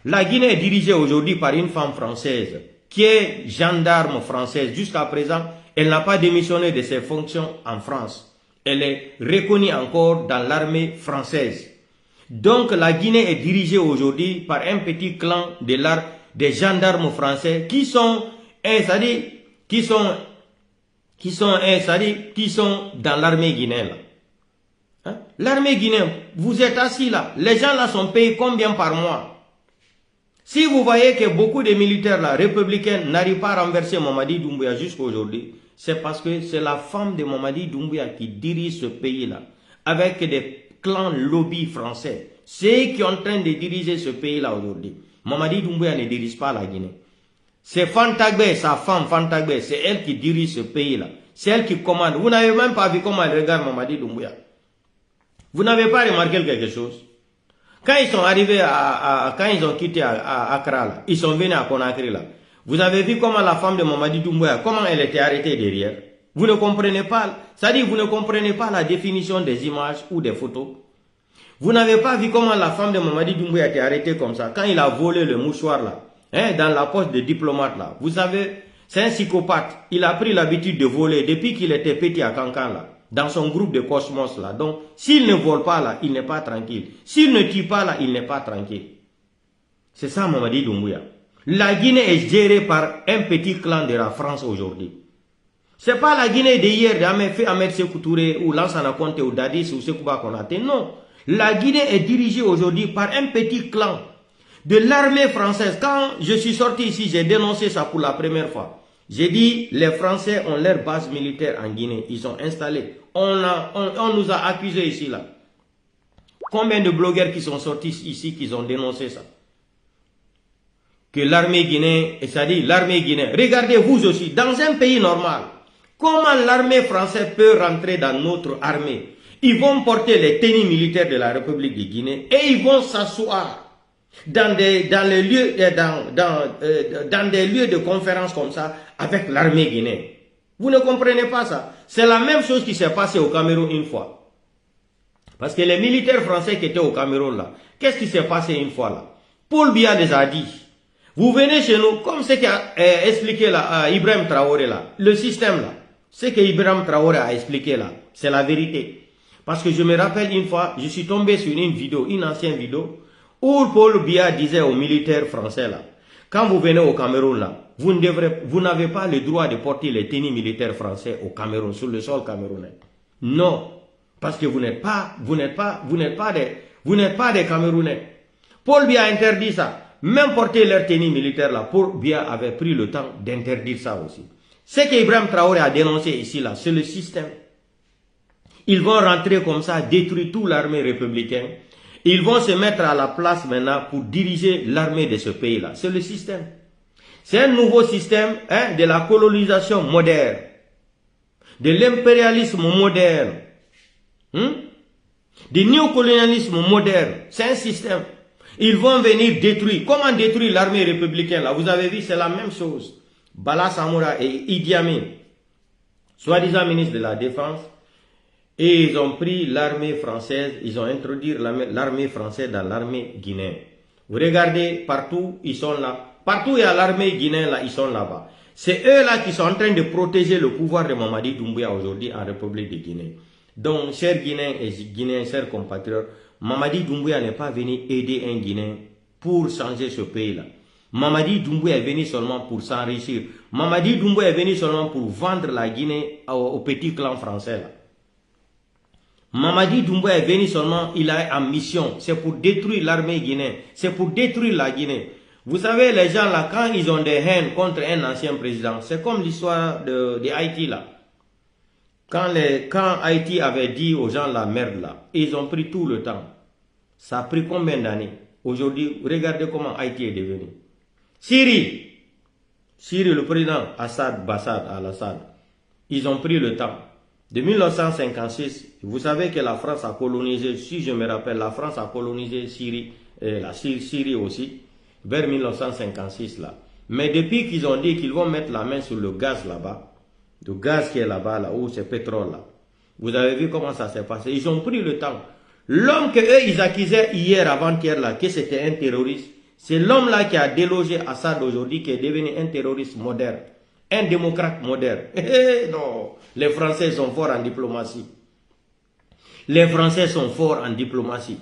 Speaker 1: La Guinée est dirigée aujourd'hui par une femme française qui est gendarme française. Jusqu'à présent, elle n'a pas démissionné de ses fonctions en France. Elle est reconnue encore dans l'armée française. Donc la Guinée est dirigée aujourd'hui par un petit clan des gendarmes français qui sont qui sont dans l'armée guinéenne. Hein? L'armée guinéenne, vous êtes assis là, les gens là sont payés combien par mois? Si vous voyez que beaucoup de militaires là, républicains, n'arrivent pas à renverser Mamadi Doumbouya jusqu'à aujourd'hui, c'est parce que c'est la femme de Mamadi Doumbouya qui dirige ce pays là, avec des clans lobby français. C'est eux qui sont en train de diriger ce pays là aujourd'hui. Mamadi Doumbouya ne dirige pas la Guinée. C'est Fantagbe, sa femme Fantagbe, c'est elle qui dirige ce pays là. C'est elle qui commande. Vous n'avez même pas vu comment elle regarde Mamadi Doumbouya. Vous n'avez pas remarqué quelque chose? Quand ils sont arrivés quand ils ont quitté Accra là, ils sont venus à Conakry là. Vous avez vu comment la femme de Mamadi Doumbouya, comment elle était arrêtée derrière? Vous ne comprenez pas, c'est-à-dire vous ne comprenez pas la définition des images ou des photos. Vous n'avez pas vu comment la femme de Mamadi Doumbouya était arrêtée comme ça, quand il a volé le mouchoir là, hein, dans la poche de diplomate là. Vous savez, c'est un psychopathe. Il a pris l'habitude de voler depuis qu'il était petit à Cancan là, dans son groupe de Cosmos là. Donc, s'il ne vole pas là, il n'est pas tranquille. S'il ne tue pas là, il n'est pas tranquille. C'est ça Mamadi Doumbouya. La Guinée est gérée par un petit clan de la France aujourd'hui. C'est pas la Guinée d'hier d'Ahmed Sékou Touré ou Lansana Conté ou Dadis ou Sekouba Konaté. Non. La Guinée est dirigée aujourd'hui par un petit clan de l'armée française. Quand je suis sorti ici, j'ai dénoncé ça pour la première fois. J'ai dit, les Français ont leur base militaire en Guinée. Ils sont installés. On nous a accusés ici, là. Combien de blogueurs qui sont sortis ici, qui ont dénoncé ça? Que l'armée guinéenne, c'est-à-dire l'armée guinéenne. Regardez vous aussi, dans un pays normal, comment l'armée française peut rentrer dans notre armée? Ils vont porter les tenues militaires de la République de Guinée et ils vont s'asseoir dans des lieux de conférence comme ça avec l'armée guinéenne. Vous ne comprenez pas ça? C'est la même chose qui s'est passé au Cameroun une fois. Parce que les militaires français qui étaient au Cameroun là, qu'est-ce qui s'est passé une fois là? Paul Biya les a dit, vous venez chez nous, comme ce qu'a expliqué là, Ibrahim Traoré là, le système là, ce que Ibrahim Traoré a expliqué là, c'est la vérité. Parce que je me rappelle une fois, je suis tombé sur une vidéo, une ancienne vidéo, où Paul Biya disait aux militaires français là, quand vous venez au Cameroun là, vous n'avez pas le droit de porter les tenues militaires français au Cameroun, sur le sol camerounais. Non, parce que vous n'êtes pas des Camerounais. Paul Biya a interdit ça. Même porter leur tenue militaire là, Paul Biya avait pris le temps d'interdire ça aussi. Ce que Ibrahim Traoré a dénoncé ici là, c'est le système. Ils vont rentrer comme ça, détruire toute l'armée républicaine. Ils vont se mettre à la place maintenant pour diriger l'armée de ce pays-là. C'est le système. C'est un nouveau système de la colonisation moderne, de l'impérialisme moderne, du néocolonialisme moderne. C'est un système. Ils vont venir détruire. Comment détruire l'armée républicaine là? Vous avez vu, c'est la même chose. Bala Samoura et Idi Amin, soi-disant ministre de la Défense, et ils ont pris l'armée française, ils ont introduit l'armée française dans l'armée guinéenne. Vous regardez, partout, ils sont là. Partout il y a l'armée guinéenne, là, ils sont là-bas. C'est eux là qui sont en train de protéger le pouvoir de Mamadi Doumbouya aujourd'hui en République de Guinée. Donc, chers Guinéens et Guinéens, chers compatriotes, Mamadi Doumbouya n'est pas venu aider un Guinéen pour changer ce pays-là. Mamadi Doumbouya est venu seulement pour s'enrichir. Mamadi Doumbouya est venu seulement pour vendre la Guinée au petit clan français là. Mamadi Doumbouya est venu seulement, il a en mission, c'est pour détruire l'armée guinéenne, c'est pour détruire la Guinée. Vous savez, les gens là, quand ils ont des haines contre un ancien président, c'est comme l'histoire de Haïti là. Quand Haïti avait dit aux gens la merde là, ils ont pris tout le temps. Ça a pris combien d'années? Aujourd'hui, regardez comment Haïti est devenu. Syrie, le président Bachar al-Assad, ils ont pris le temps. De 1956, vous savez que la France a colonisé, si je me rappelle, la France a colonisé Syrie, la Syrie aussi, vers 1956 là. Mais depuis qu'ils ont dit qu'ils vont mettre la main sur le gaz là-bas, le gaz qui est là-bas, là où c'est pétrole là, vous avez vu comment ça s'est passé. Ils ont pris le temps. L'homme que eux ils accusaient hier, avant-hier là, que c'était un terroriste, c'est l'homme là qui a délogé Assad aujourd'hui, qui est devenu un terroriste moderne. Un démocrate moderne. Non, les Français sont forts en diplomatie. Les Français sont forts en diplomatie.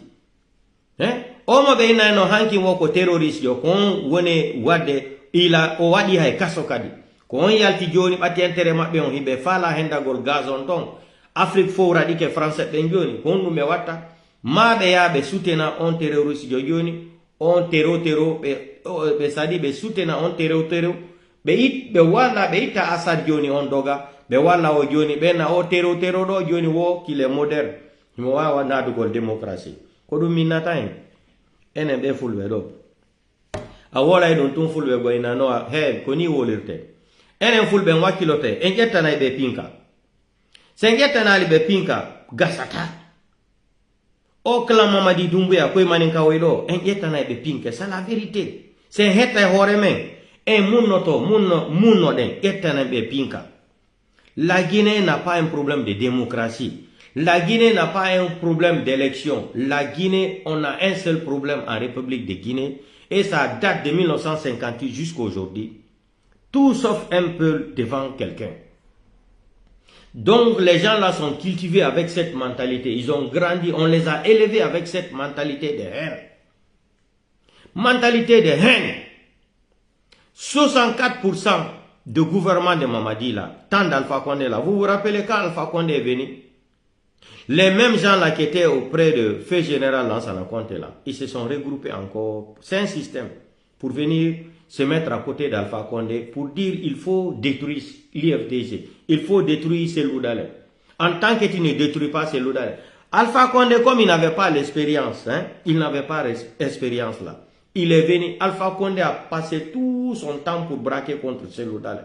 Speaker 1: Omo be no hanki woko terroriste yo kon wone wade ila o wadi hay kaso kadi Ko on yalti joni ɓatti intérêt maɓɓe on hiɓe fala hendagol gazon ton Afrique fo waɗi ke français ɓen joni ko honɗum ɓe watta ma ɓe yaha ɓe soutena on terroriste jo joni on tero ɓe sadi ɓe soutena on tero ɓe walla ɓe itta Assad joni on doga ɓe walla o joni ɓena o tero ɗo joni wo kile moderne mo wawa nadugol démocratie ko ɗum minnata en enen ɓe fulɓe ɗo a wolay ɗum tun fulɓe goynano he ko ni wolirte enen fulɓe wakkilote en ƴettanay ɓe pinka sen ƴettanali ɓe pinka gasata o clan Mamadi Doumbouya koye maninkawoy ɗo en ƴettanay ɓe pinka c'est la vérité sen hetta hoore men en munno ɗen ƴettanan ɓe pinka. La Guinée n'a pas un problème de démocratie. La Guinée n'a pas un problème d'élection. La Guinée, on a un seul problème en République de Guinée et ça date de 1958 jusqu'à aujourd'hui. Tout sauf un peu devant quelqu'un. Donc les gens là sont cultivés avec cette mentalité. Ils ont grandi, on les a élevés avec cette mentalité de haine. Mentalité de haine. 64% de gouvernement de Mamadi là, tant d'Alpha Condé là. Vous vous rappelez quand Alpha Condé est venu? Les mêmes gens là qui étaient auprès de Feu Général Lansana Conté là, ils se sont regroupés encore. C'est un système pour venir se mettre à côté d'Alpha Condé pour dire il faut détruire l'IFDG, il faut détruire Cellou Dalein. En tant que tu ne détruis pas Cellou Dalein. Alpha Condé, comme il n'avait pas l'expérience, hein, il n'avait pas l'expérience là. Il est venu, Alpha Condé a passé tout son temps pour braquer contre Cellou Dalein.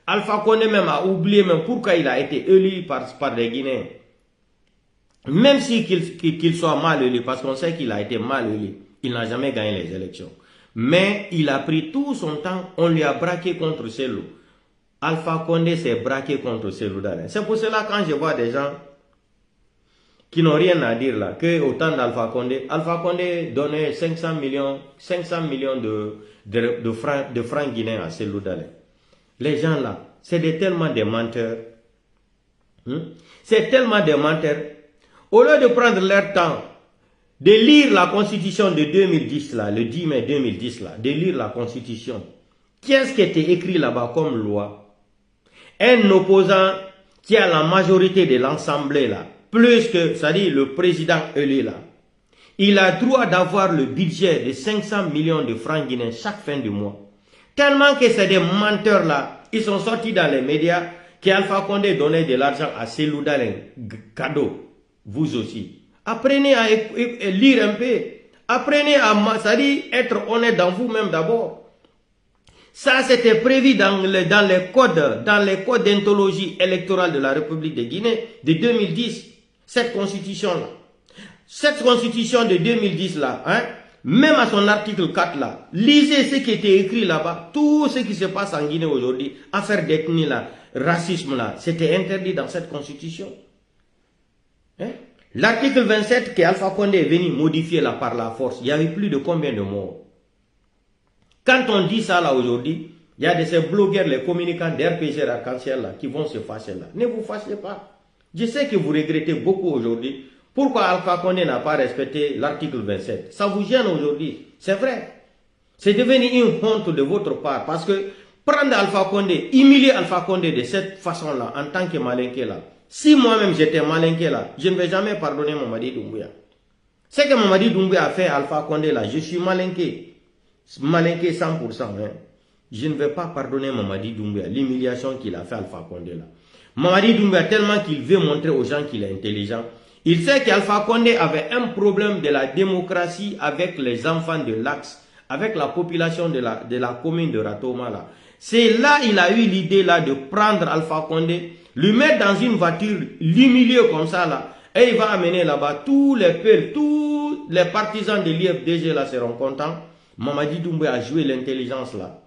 Speaker 1: Alpha Condé même a oublié même pourquoi il a été élu par les Guinéens. Même si qu'il soit mal élu, parce qu'on sait qu'il a été mal élu, il n'a jamais gagné les élections. Mais il a pris tout son temps, on lui a braqué contre Cellou. Alpha Condé s'est braqué contre Cellou Dalein. C'est pour cela quand je vois des gens qui n'ont rien à dire là, que au temps d'Alpha Condé donnait 500 millions de francs guinéens à Cellou Dalein. Les gens là, c'est tellement des menteurs. C'est tellement des menteurs. Au lieu de prendre leur temps de lire la constitution de 2010 là, le 10 mai 2010 là, de lire la constitution, qu'est-ce qui était écrit là-bas comme loi? Un opposant qui a la majorité de l'Assemblée là, plus que, c'est-à-dire le président élu là, il a droit d'avoir le budget de 500 millions de francs guinéens chaque fin du mois. Tellement que c'est des menteurs là, ils sont sortis dans les médias qu'Alpha Condé donnait de l'argent à Cellou Dalein, cadeau. Vous aussi. Apprenez à lire un peu. Apprenez à être honnête dans vous-même d'abord. Ça, c'était prévu dans les codes d'anthologie électorale de la République de Guinée de 2010. Cette constitution-là. Cette constitution de 2010 là, hein, même à son article 4 là, lisez ce qui était écrit là-bas. Tout ce qui se passe en Guinée aujourd'hui, affaire d'ethnie là, racisme là, c'était interdit dans cette constitution. Hein? L'article 27 que Alpha Condé est venu modifier là par la force, il y avait plus de combien de morts? Quand on dit ça là aujourd'hui, il y a de ces blogueurs, les communicants d'RPG Arc-en-Ciel là, qui vont se fâcher là. Ne vous fâchez pas. Je sais que vous regrettez beaucoup aujourd'hui. Pourquoi Alpha Condé n'a pas respecté l'article 27? Ça vous gêne aujourd'hui. C'est vrai. C'est devenu une honte de votre part. Parce que prendre Alpha Condé, humilier Alpha Condé de cette façon-là, en tant que malinqué là, si moi-même j'étais malinqué là, je ne vais jamais pardonner Mamadi Doumbouya. Ce que Mamadi Doumbouya a fait à Alpha Condé là, je suis malinqué. Malinqué 100%. Hein. Je ne vais pas pardonner Mamadi Doumbouya, l'humiliation qu'il a fait à Alpha Condé là. Mamadi Doumbouya, tellement qu'il veut montrer aux gens qu'il est intelligent, il sait qu'Alpha Condé avait un problème de la démocratie avec les enfants de l'Axe, avec la population de la commune de Ratoma là. C'est là il a eu l'idée là de prendre Alpha Condé, lui mettre dans une voiture, l'humilier comme ça là, et il va amener là-bas tous les peuples, tous les partisans de l'IFDG là seront contents. Mamadi Doumbouya a joué l'intelligence là.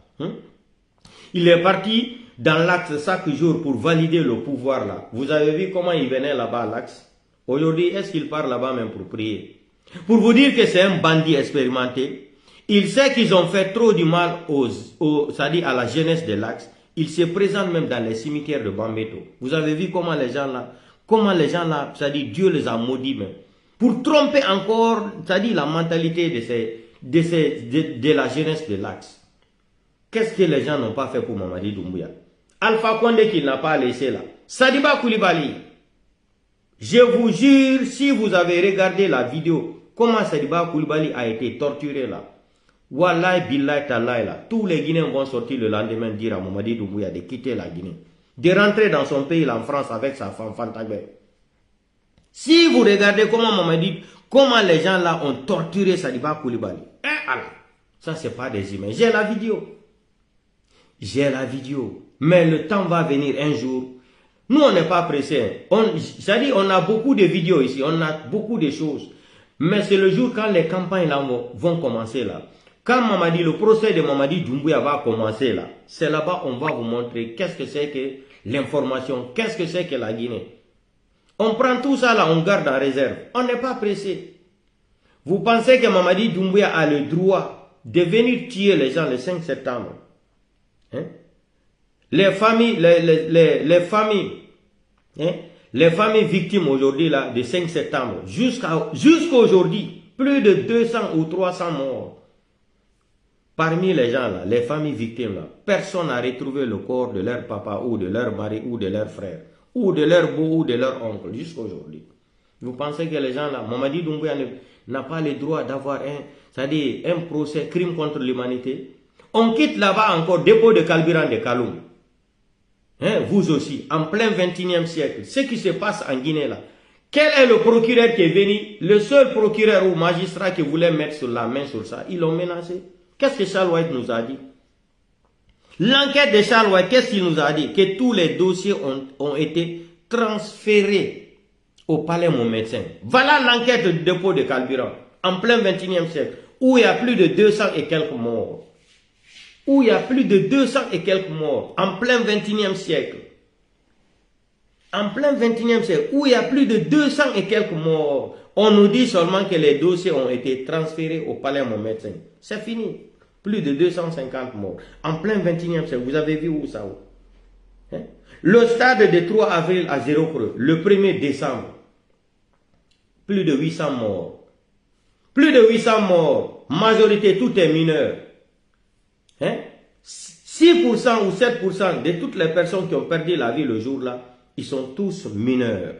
Speaker 1: Il est parti dans l'Axe chaque jour pour valider le pouvoir là. Vous avez vu comment il venait là-bas à l'Axe? Aujourd'hui, est-ce qu'il part là-bas même pour prier? Pour vous dire que c'est un bandit expérimenté. Il sait qu'ils ont fait trop du mal c'est-à-dire à la jeunesse de l'Axe. Il se présente même dans les cimetières de Bambeto. Vous avez vu comment les gens là, c'est-à-dire Dieu les a maudits même. Pour tromper encore, c'est-à-dire la mentalité de la jeunesse de l'Axe. Qu'est-ce que les gens n'ont pas fait pour Mamadi Doumbouya? Alpha Condé qu'il n'a pas laissé là. Sadiba Koulibaly. Je vous jure, si vous avez regardé la vidéo, comment Sadiba Koulibaly a été torturé là. Wallahi billahi tallahi là. Tous les Guinéens vont sortir le lendemain dire à Mamadi Doumbouya de quitter la Guinée. De rentrer dans son pays, là, en France, avec sa femme Fantagbe. Si vous regardez comment les gens là ont torturé Sadiba Koulibaly. Ça c'est pas des images. J'ai la vidéo. J'ai la vidéo. Mais le temps va venir un jour. Nous on n'est pas pressés. C'est-à-dire on a beaucoup de vidéos ici. On a beaucoup de choses. Mais c'est le jour quand les campagnes là vont commencer là. Quand le procès de Mamadi Doumbouya va commencer là. C'est là-bas on va vous montrer qu'est-ce que c'est que l'information. Qu'est-ce que c'est que la Guinée. On prend tout ça là, on garde en réserve. On n'est pas pressé. Vous pensez que Mamadi Doumbouya a le droit de venir tuer les gens le 5 septembre? Hein? Les familles victimes aujourd'hui là, de 5 septembre, jusqu'à aujourd'hui, plus de 200 ou 300 morts. Parmi les gens là, les familles victimes là, personne n'a retrouvé le corps de leur papa ou de leur mari ou de leur frère, ou de leur beau ou de leur oncle, jusqu'à aujourd'hui. Vous pensez que les gens là, Mamadi Doumbouya n'a pas le droit d'avoir un procès, crime contre l'humanité? On quitte là-bas encore dépôt de carburant de Kaloum. Hein, vous aussi, en plein 21e siècle, ce qui se passe en Guinée là. Quel est le procureur qui est venu? Le seul procureur ou magistrat qui voulait mettre la main sur ça, ils l'ont menacé. Qu'est-ce que Charles White nous a dit? L'enquête de Charles White, qu'est-ce qu'il nous a dit? Que tous les dossiers ont été transférés au palais Mon Médecin. Voilà l'enquête du dépôt de carburant, en plein 21e siècle, où il y a plus de 200 et quelques morts. Où il y a plus de 200 et quelques morts, en plein 21e siècle. En plein 21e siècle, où il y a plus de 200 et quelques morts. On nous dit seulement que les dossiers ont été transférés au palais Mon Médecin. C'est fini. Plus de 250 morts. En plein 21e siècle, vous avez vu où ça? Hein? Le stade de 3 avril à 0 creux, le 1er décembre. Plus de 800 morts. Plus de 800 morts. Majorité, tout est mineur. Hein? 6% ou 7% de toutes les personnes qui ont perdu la vie le jour-là, ils sont tous mineurs.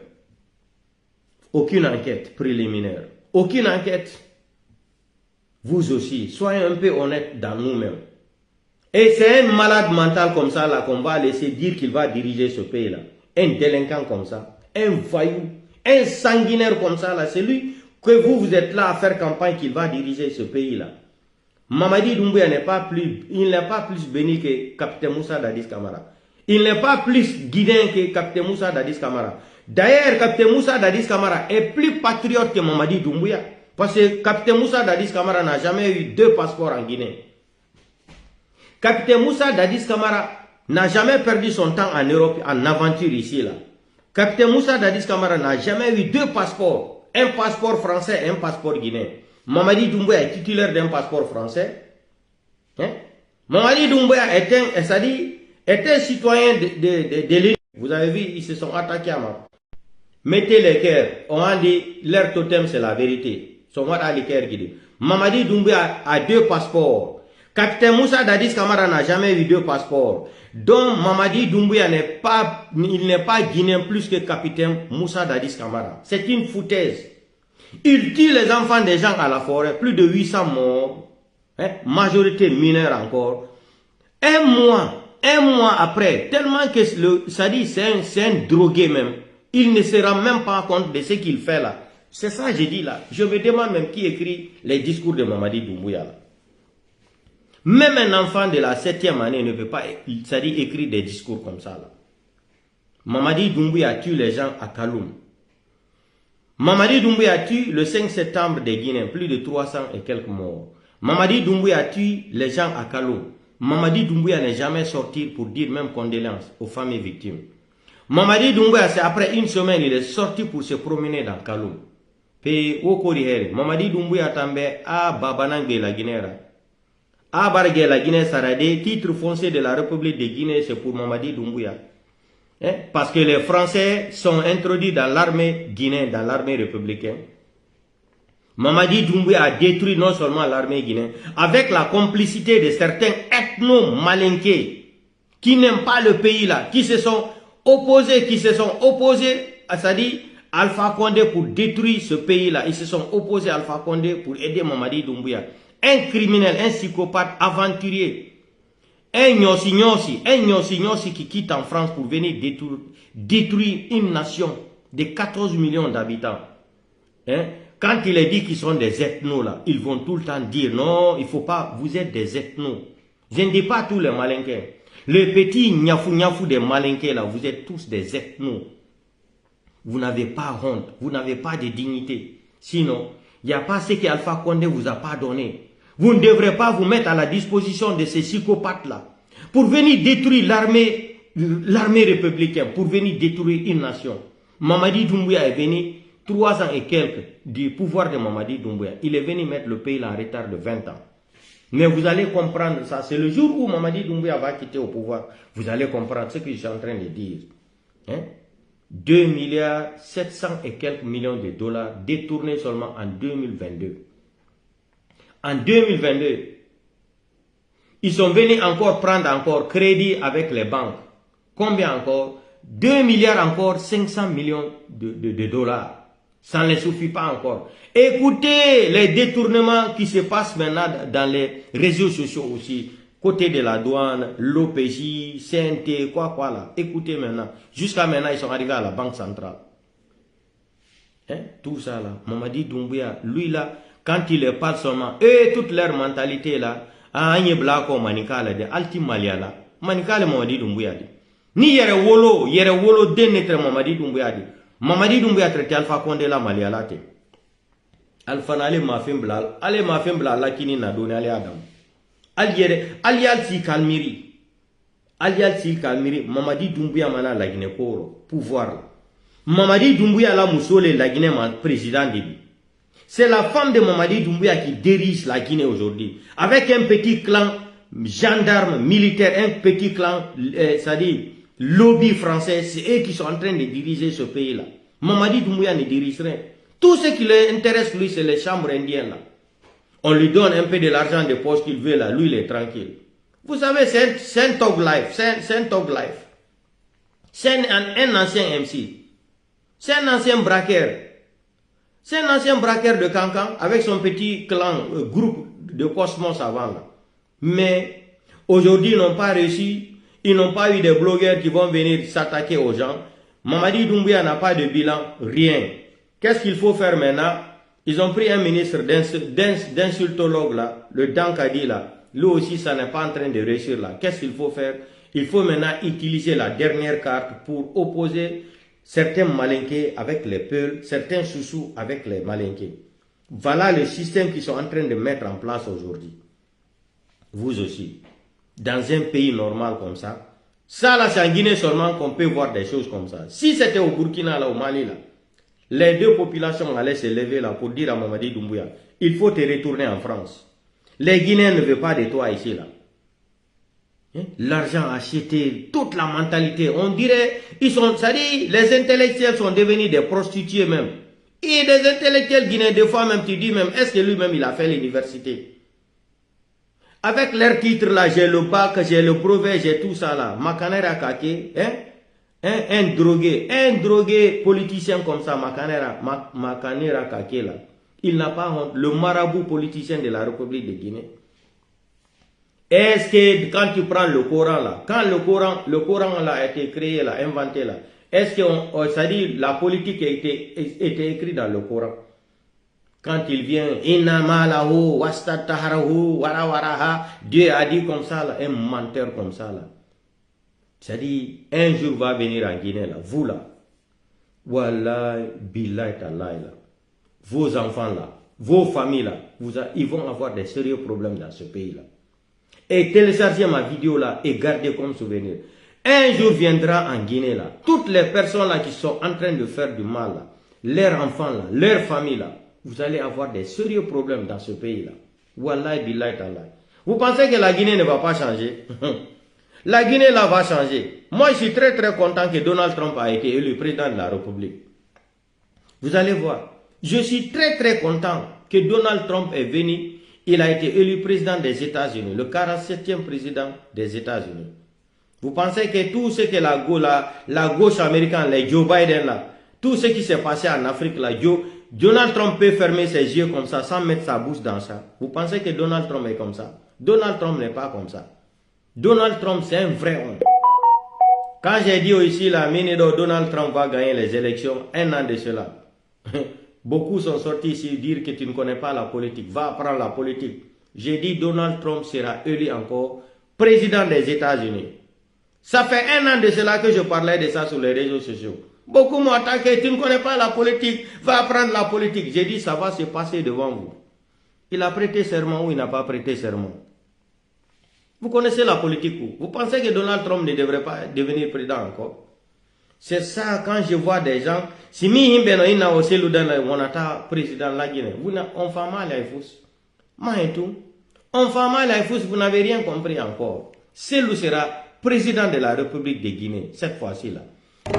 Speaker 1: Aucune enquête préliminaire. Aucune enquête. Vous aussi, soyez un peu honnêtes dans nous-mêmes. Et c'est un malade mental comme ça là qu'on va laisser dire qu'il va diriger ce pays-là. Un délinquant comme ça, un voyou, un sanguinaire comme ça là, c'est lui que vous êtes là à faire campagne qu'il va diriger ce pays-là. Mamadi Doumbouya n'est pas plus béni que Capitaine Moussa Dadis Camara. Il n'est pas plus guinéen que Capitaine Moussa Dadis Camara. D'ailleurs, Capitaine Moussa Dadis Camara est plus patriote que Mamadi Doumbouya. Parce que Capitaine Moussa Dadis Camara n'a jamais eu 2 passeports en Guinée. Capitaine Moussa Dadis Camara n'a jamais perdu son temps en Europe, en aventure ici là. Capitaine Moussa Dadis Camara n'a jamais eu 2 passeports. Un passeport français et un passeport guinéen. Mamadi Doumbouya est titulaire d'un passeport français. Hein? Mamadi Doumbouya est un citoyen de l'île. Vous avez vu, ils se sont attaqués à moi. Mettez les cœurs. On a dit, leur totem c'est la vérité. Mamadi Doumbouya a 2 passeports. Capitaine Moussa Dadis Camara n'a jamais eu 2 passeports. Donc Mamadi Doumbouya n'est pas guinéen plus que Capitaine Moussa Dadis Camara. C'est une foutaise. Il tue les enfants des gens à la forêt, plus de 800 morts, hein, majorité mineure encore. Un mois après, tellement que ça dit c'est un drogué même. Il ne se rend même pas compte de ce qu'il fait là. C'est ça que j'ai dit là. Je me demande même qui écrit les discours de Mamadi Doumbouya là. Même un enfant de la 7e année ne peut pas, ça dit, écrire des discours comme ça là. Mamadi Doumbouya tue les gens à Kaloum. Mamadi Doumbouya tue le 5 septembre des Guinéens, plus de 300 et quelques morts. Mamadi Doumbouya tue les gens à Kaloum. Mamadi Doumbouya n'est jamais sorti pour dire même condoléances aux familles victimes. Mamadi Doumbouya, c'est après une semaine, il est sorti pour se promener dans Kaloum. Puis, Mamadi Doumbouya tambe à Babanangbe la Guinée. À Bargue la Guinée Saradé, titre foncier de la République de Guinée, c'est pour Mamadi Doumbouya. Hein? Parce que les Français sont introduits dans l'armée guinéenne, dans l'armée républicaine. Mamadi Doumbouya a détruit non seulement l'armée guinéenne, avec la complicité de certains ethno-malinqués qui n'aiment pas le pays là, qui se sont opposés, c'est-à-dire Alpha Condé pour détruire ce pays là. Ils se sont opposés à Alpha Condé pour aider Mamadi Doumbouya. Un criminel, un psychopathe aventurier, un nyossi qui quitte en France pour venir détruire une nation de 14 millions d'habitants. Hein? Quand il est dit qu'ils sont des ethnos là, ils vont tout le temps dire non, il ne faut pas, vous êtes des ethnos. Je ne dis pas tous les malinqués. Les petits niafou des malinqués là, vous êtes tous des ethnos. Vous n'avez pas honte, vous n'avez pas de dignité. Sinon, il n'y a pas ce qu'Alpha Condé vous a pas donné. Vous ne devrez pas vous mettre à la disposition de ces psychopathes là pour venir détruire l'armée républicaine, pour venir détruire une nation. Mamadi Doumbouya est venu 3 ans et quelques du pouvoir de Mamadi Doumbouya. Il est venu mettre le pays là en retard de 20 ans. Mais vous allez comprendre ça. C'est le jour où Mamadi Doumbouya va quitter au pouvoir. Vous allez comprendre ce que je suis en train de dire. Hein? 2 milliards 700 et quelques millions de dollars détournés seulement en 2022. En 2022, ils sont venus encore prendre crédit avec les banques. Combien encore? 2 milliards encore 500 millions de dollars. Ça ne suffit pas encore. Écoutez les détournements qui se passent maintenant dans les réseaux sociaux aussi. Côté de la douane, l'OPJ, CNT, quoi là. Écoutez maintenant. Jusqu'à maintenant, ils sont arrivés à la Banque centrale. Hein? Tout ça là. Mamadi Doumbouya, lui là, quand il les parle seulement, eux, toute leur mentalité là, Anye Blako Manikala de Alti Maliala, Manikala Mamadi Doumbouya dit. Ni yere wolo denetre Mamadi Doumbouya dit. Mamadi Doumbouya traité Alpha Condé la Maliala te. Alpha n'ale mafim blal la kini na donné ale Adam. Alial si kalmiri. Mamadi Doumbouya mana la Guinée Koro, pouvoir. Mamadi Doumbouya la Moussole la Guinée président de lui. C'est la femme de Mamadi Doumbouya qui dirige la Guinée aujourd'hui. Avec un petit clan gendarme, militaire, un petit clan, c'est-à-dire lobby français, c'est eux qui sont en train de diriger ce pays-là. Mamadi Doumbouya ne dirige rien. Tout ce qui l'intéresse, lui, c'est les chambres indiennes là. On lui donne un peu de l'argent de poche qu'il veut là, lui il est tranquille. Vous savez, c'est un talk life, c'est un talk life. C'est un ancien MC. C'est un ancien braqueur. C'est un ancien braqueur de Cancan avec son petit clan, groupe de Cosmos avant là. Mais aujourd'hui, ils n'ont pas réussi. Ils n'ont pas eu des blogueurs qui vont venir s'attaquer aux gens. Mamadi Doumbouya n'a pas de bilan, rien. Qu'est-ce qu'il faut faire maintenant? Ils ont pris un ministre d'insultologue là, le Dankadi là. Lui aussi, ça n'est pas en train de réussir là. Qu'est-ce qu'il faut faire? Il faut maintenant utiliser la dernière carte pour opposer certains malinqués avec les peuls, certains sous avec les malinqués. Voilà le système qu'ils sont en train de mettre en place aujourd'hui. Vous aussi. Dans un pays normal comme ça. Ça là, c'est en Guinée seulement qu'on peut voir des choses comme ça. Si c'était au Burkina là, au Mali là, les deux populations allaient se lever là pour dire à Mamadi Doumbouya, il faut te retourner en France. Les Guinéens ne veulent pas de toi ici là. L'argent acheté, toute la mentalité, on dirait, c'est-à-dire, les intellectuels sont devenus des prostituées même. Et des intellectuels guinéens, des fois même, tu dis même, est-ce que lui-même il a fait l'université? Avec leur titre là, j'ai le bac, j'ai le brevet, j'ai tout ça là. Makanera Kake, un drogué politicien comme ça, Makanera Kake là. Il n'a pas honte, le marabout politicien de la République de Guinée. Est-ce que quand tu prends le Coran là, quand le Coran là a été créé là, inventé là, est-ce que c'est-à-dire la politique a été écrite dans le Coran? Quand il vient, Dieu a dit comme ça là, un menteur comme ça là. C'est-à-dire, un jour va venir en Guinée là, vous là, Wallahi, billahi tallahi là, vos enfants là, vos familles là, ils vont avoir des sérieux problèmes dans ce pays là. Et téléchargez ma vidéo là et gardez comme souvenir. Un jour viendra en Guinée là, toutes les personnes là qui sont en train de faire du mal là, leurs enfants là, leurs familles là, vous allez avoir des sérieux problèmes dans ce pays là. Wallahi billahi tallahi. Vous pensez que la Guinée ne va pas changer? La Guinée là va changer. Moi je suis très content que Donald Trump a été élu président de la République. Vous allez voir. Je suis très content que Donald Trump est venu. Il a été élu président des États-Unis, le 47e président des États-Unis. Vous pensez que tout ce que la gauche américaine, les Joe Biden là, tout ce qui s'est passé en Afrique là, Donald Trump peut fermer ses yeux comme ça sans mettre sa bouche dans ça. Vous pensez que Donald Trump est comme ça? Donald Trump n'est pas comme ça. Donald Trump, c'est un vrai homme. Quand j'ai dit ici, là, Donald Trump va gagner les élections, un an de cela, beaucoup sont sortis ici dire que tu ne connais pas la politique. Va apprendre la politique. J'ai dit Donald Trump sera élu encore président des États-Unis. Ça fait un an de cela que je parlais de ça sur les réseaux sociaux. Beaucoup m'ont attaqué, tu ne connais pas la politique, va apprendre la politique. J'ai dit ça va se passer devant vous. Il a prêté serment ou il n'a pas prêté serment? Vous connaissez la politique où? Vous pensez que Donald Trump ne devrait pas devenir président encore? C'est ça quand je vois des gens, si mi himbeno ina oselu dans le monata président la Guinée, on fait mal à Ifous. On fait mal à Ifous, vous n'avez rien compris encore. Selou sera président de la République de Guinée, cette fois-ci là.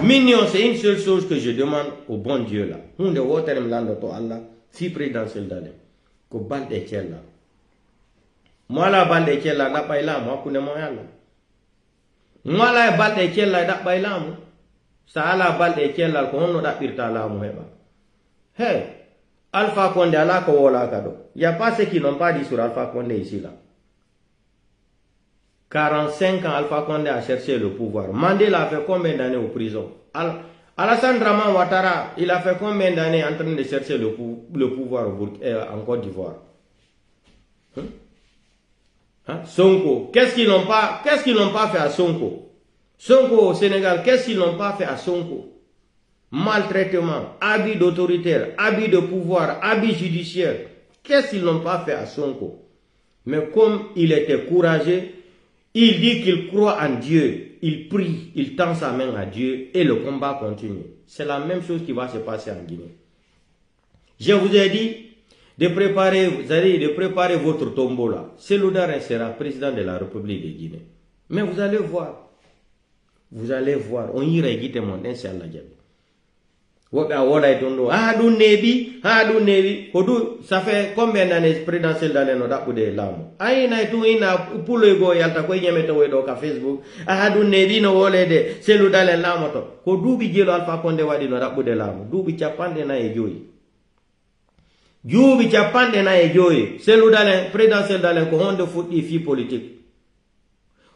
Speaker 1: Mignon, c'est une seule chose que je demande au bon Dieu là. On de water mlando to Allah, si présidentiel d'aller. Ko bal de là. Moi la bal de là, n'a pas là, moi kune moya là. Moi la bal de là, n'a pas là. Ça a la bal de là, ko on da pirta là mo heba. Hey, Alpha Condé ala ko wala kado. Il y a pas ceux qui n'ont pas dit sur Alpha Condé ici là. 45 ans, Alpha Condé a cherché le pouvoir. Mandela a fait combien d'années en prison? Alassane Draman Ouattara, il a fait combien d'années en train de chercher le pouvoir en Côte d'Ivoire? Sonko, qu'est-ce qu'ils n'ont pas fait à Sonko? Sonko au Sénégal, qu'est-ce qu'ils n'ont pas fait à Sonko? Maltraitement, abus d'autoritaire, abus de pouvoir, abus judiciaire. Qu'est-ce qu'ils n'ont pas fait à Sonko? Mais comme il était courageux, il dit qu'il croit en Dieu, il prie, il tend sa main à Dieu et le combat continue. C'est la même chose qui va se passer en Guinée. Je vous ai dit de préparer votre tombeau là. Cellou Dalein sera président de la République de Guinée. Mais vous allez voir. Vous allez voir. On ira guider mon inshallah. Ça fait combien d'années présidentiel dans les nodas pour des lames? Aïna tout ina pour le go yalta ko nyemete wedo ka Facebook. Ahadu nebi no wolede Cellou Dalein lamoto. Ko dubi jelo Alpha Condé wadi no da de lamu. Dubi chapande na e joyi. Dubi chapande na e joyi. Cellou Dalein présidentiel Dalein ko honde futti fi politique.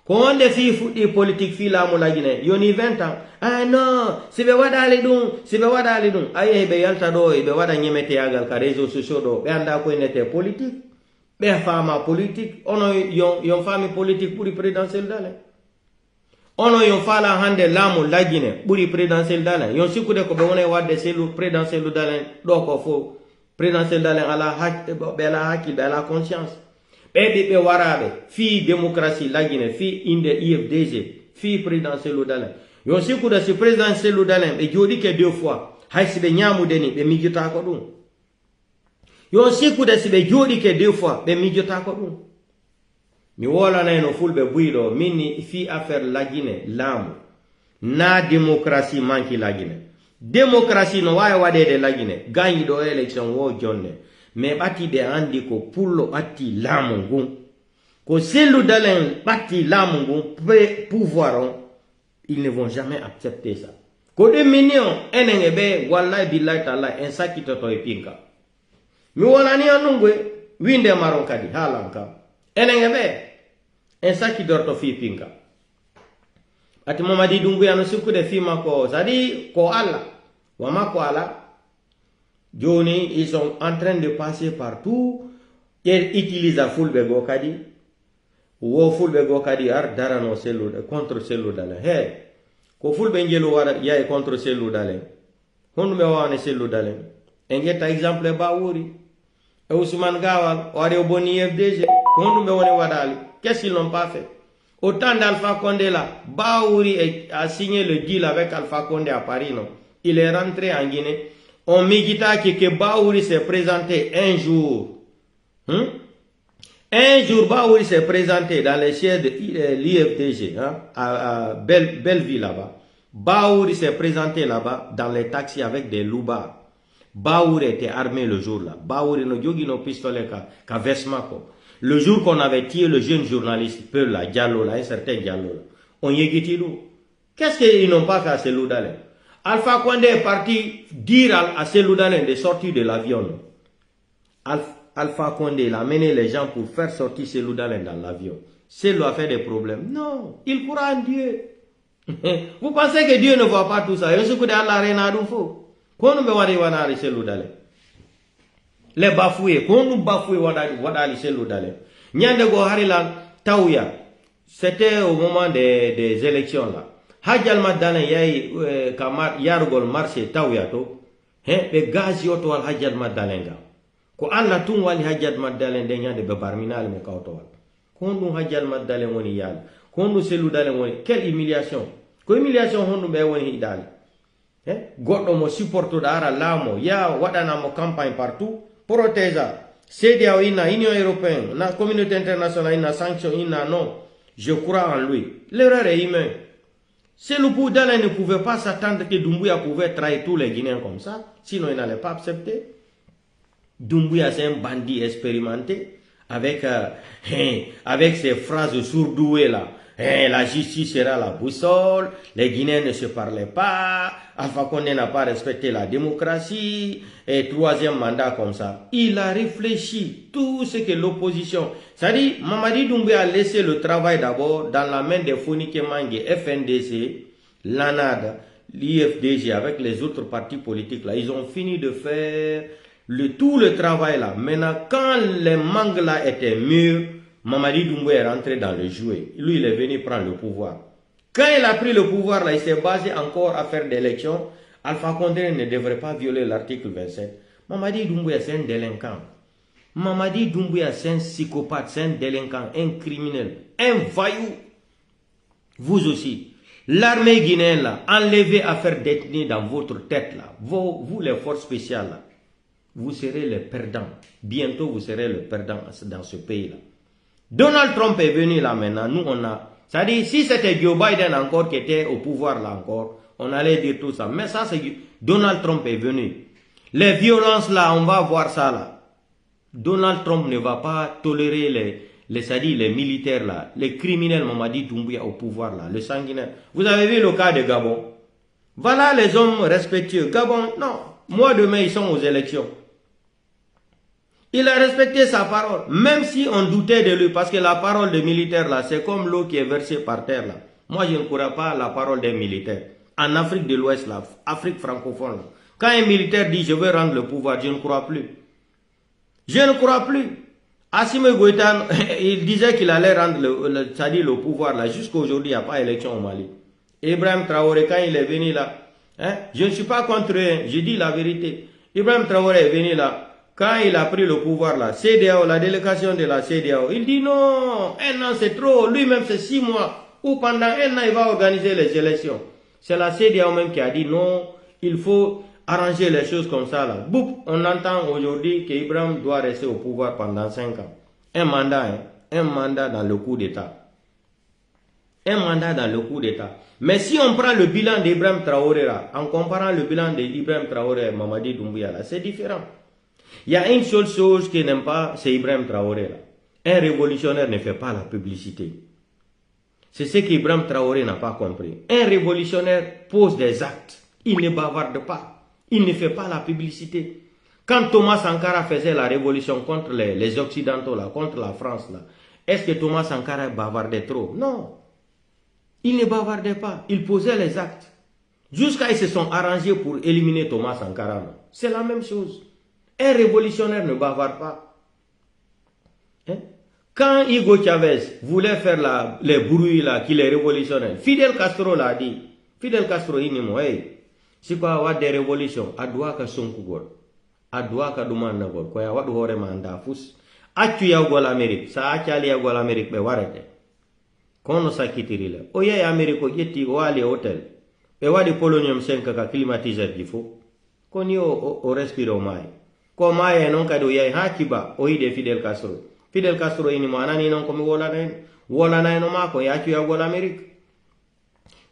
Speaker 1: Quand on fait politique fi la mo la Guinée, yoni 20 ans. Ah non, sibe wada ali dum. Aye be yalta do be wada nyemete yagal ka réseaux sociaux do. Be anda ko nete politique. Be fama politique. Ono yon fami politique pour le présidentiel Dalein. Ono yon fala hande la mo la Guinée pour le présidentiel Dalein. Yon sikude ko be wona wadde selu présidentiel Dalein do ko fo. Présidentiel Dalein ala haki be la conscience. Be warabe, fi démocratie la Guinée, fi inde IFDG, fi président Cellou Dalein. Yon si kuda si président Cellou Dalein, be jodi ke 2 fois, hay si be nyamu deni, be mijota ko dum. Yon si kuda si be jodi ke 2 fois, be mijota ko dum. Mi wola na no fulbe buido, mini fi affaire la Guinée, lamu. Na démocratie manki la Guinée. Démocratie no waye wade de la Guinée, gagni do élection wo jonne. Mais bati be andi ko pullo atti lamungu ko Cellou Dalein bati lamungu pouvoir, ils ne vont jamais accepter ça. Ko de minion enenge be wallahi billahi taala en sakito to epinka mi wala ni anungwe winde maron kadi halanka enenge be en sakito to fi pinka ati Mamadi Doumbouya no sukude fi mako zadi ko Allah wa mako Allah. Johnny, ils sont en train de passer partout. Ils utilisent la foule de Gokadi. Ou foule de Gokadi ar darano Cellou contre Cellou Dalein. Hey, ko foule bengelo wara ya contre Cellou Dalein. Hondu me wane Cellou Dalein. Engeta exemple Baouri. Et Ousmane Gawal, wari oboni FDG. Hondu me wane wadali. Qu'est-ce qu'ils n'ont pas fait? Autant d'Alpha Condé là, Baouri a signé le deal avec Alpha Condé à Paris, non? Il est rentré en Guinée. On migita que Baouri s'est présenté un jour. Un jour, Baouri s'est présenté dans les sièges de l'IFDG, à Belleville là-bas. Baouri s'est présenté là-bas dans les taxis avec des loubards. Baouri était armé le jour-là. Baouri no jogi no pistolet ka vesmako. Le jour qu'on avait tué le jeune journaliste, Peul là, Diallo là, un certain Diallo là. on yégitilu. Qu'est-ce qu'ils n'ont pas fait à Cellou Dalein? Alpha Condé est parti dire à Cellou Dalein de sortir de l'avion. Alpha Condé, il a amené les gens pour faire sortir Cellou Dalein dans l'avion. Cellou a fait des problèmes. Non, il croit en Dieu. Vous pensez que Dieu ne voit pas tout ça? Les bafoués, qu'on nous bafoué wadali Cellou Dalein. Nyande go harila tauya. C'était au moment des élections là. Hadjal Madalen yay kamar yargol marché tauya to. Be gazi oto wal Hadjal Madalen ga. Ko alla tun wali Hadjal Madalen de nyande be barminal me kawto wal. Kondu Hadjal Madalen woni yalla. Kondu Cellou Dalein woni quelle humiliation. Ko humiliation hondu be woni hidali. Goddo mo supporto dara lamo ya wadana mo campagne partout. Protège. CEDEAO ina Union européenne, la communauté internationale ina sanction ina non. Je crois en lui. L'erreur est humaine. Cellou Dalein ne pouvait pas s'attendre que Doumbouya pouvait trahir tous les Guinéens comme ça, sinon il n'allait pas accepter. Doumbouya c'est un bandit expérimenté avec ses phrases sourdouées là. La justice sera la boussole, les Guinéens ne se parlaient pas, Alpha Condé n'a pas respecté la démocratie, et troisième mandat comme ça. Il a réfléchi tout ce que l'opposition... C'est-à-dire, Mamadi Doumbouya a laissé le travail d'abord dans la main des Fonike Mange, FNDC, l'ANAD, l'IFDG, avec les autres partis politiques là. Ils ont fini de faire tout le travail là. Maintenant, quand les mangues là étaient mûrs, Mamadi Doumbouya est rentré dans le jouet. Lui, il est venu prendre le pouvoir. Quand il a pris le pouvoir, là, il s'est basé encore à faire des élections. Alpha Condé ne devrait pas violer l'article 27. Mamadi Doumbouya, c'est un délinquant. Mamadi Doumbouya, c'est un psychopathe, c'est un délinquant, un criminel, un voyou. Vous aussi. L'armée guinéenne, là, enlevez à faire détenir dans votre tête, là. Vous, les forces spéciales, là, vous serez les perdants. Bientôt, vous serez le perdant dans ce pays-là. Donald Trump est venu là maintenant, nous on a... C'est-à-dire, si c'était Joe Biden encore qui était au pouvoir là encore, on allait dire tout ça. Mais ça c'est... Donald Trump est venu. Les violences là, on va voir ça là. Donald Trump ne va pas tolérer les militaires là, les criminels Mamadi Doumbouya au pouvoir là, le sanguinaire. Vous avez vu le cas de Gabon? Voilà les hommes respectueux. Gabon, non. Mois de mai, ils sont aux élections. Il a respecté sa parole, même si on doutait de lui, parce que la parole des militaires là, c'est comme l'eau qui est versée par terre là. Moi, je ne crois pas à la parole des militaires. En Afrique de l'Ouest là, Afrique francophone là, quand un militaire dit je veux rendre le pouvoir, je ne crois plus. Je ne crois plus. Assimi Goïta, il disait qu'il allait rendre le pouvoir là, jusqu'à aujourd'hui, il n'y a pas d'élection au Mali. Ibrahim Traoré, quand il est venu là, je ne suis pas contre eux, je dis la vérité. Ibrahim Traoré est venu là. Quand il a pris le pouvoir là, CEDEAO, la délégation de la CEDEAO, il dit non, un an c'est trop, lui-même c'est 6 mois, ou pendant un an il va organiser les élections. C'est la CEDEAO même qui a dit non, il faut arranger les choses comme ça là. Boum, on entend aujourd'hui qu'Ibrahim doit rester au pouvoir pendant 5 ans. Un mandat dans le coup d'État. Un mandat dans le coup d'État. Mais si on prend le bilan d'Ibrahim Traoré là, en comparant le bilan d'Ibrahim Traoré et Mamadi Doumbouya là, c'est différent. Il y a une seule chose qu'il n'aime pas, c'est Ibrahim Traoré là. Un révolutionnaire ne fait pas la publicité. C'est ce qu'Ibrahim Traoré n'a pas compris. Un révolutionnaire pose des actes. Il ne bavarde pas. Il ne fait pas la publicité. Quand Thomas Sankara faisait la révolution contre les Occidentaux là, contre la France là, est-ce que Thomas Sankara bavardait trop? Non. Il ne bavardait pas. Il posait les actes. Jusqu'à ils se sont arrangés pour éliminer Thomas Sankara. C'est la même chose. Un révolutionnaire ne bavarde pas. Quand Hugo Chavez voulait faire les bruits là, qu'il est révolutionnaire, Fidel Castro l'a dit. Fidel Castro il dit, hey, si quoi avoir des révolutions, adwa ka sonkugol, adwa ka dumanda gol, quoi avoir hore manda fus, atu ya gol Amérique, ça achali ya gol Amérique be warete. Kono sakitiri la. Oye Amérique yeti wali hotel, be wadi polonium 5 ka climatiseur di fo. Koni o respiro mai. Ko mai non kado yai hakiba o ide Fidel Castro. Fidel Castro ini mo anani non komi wola nay no mako ya atu ya gol Amérique.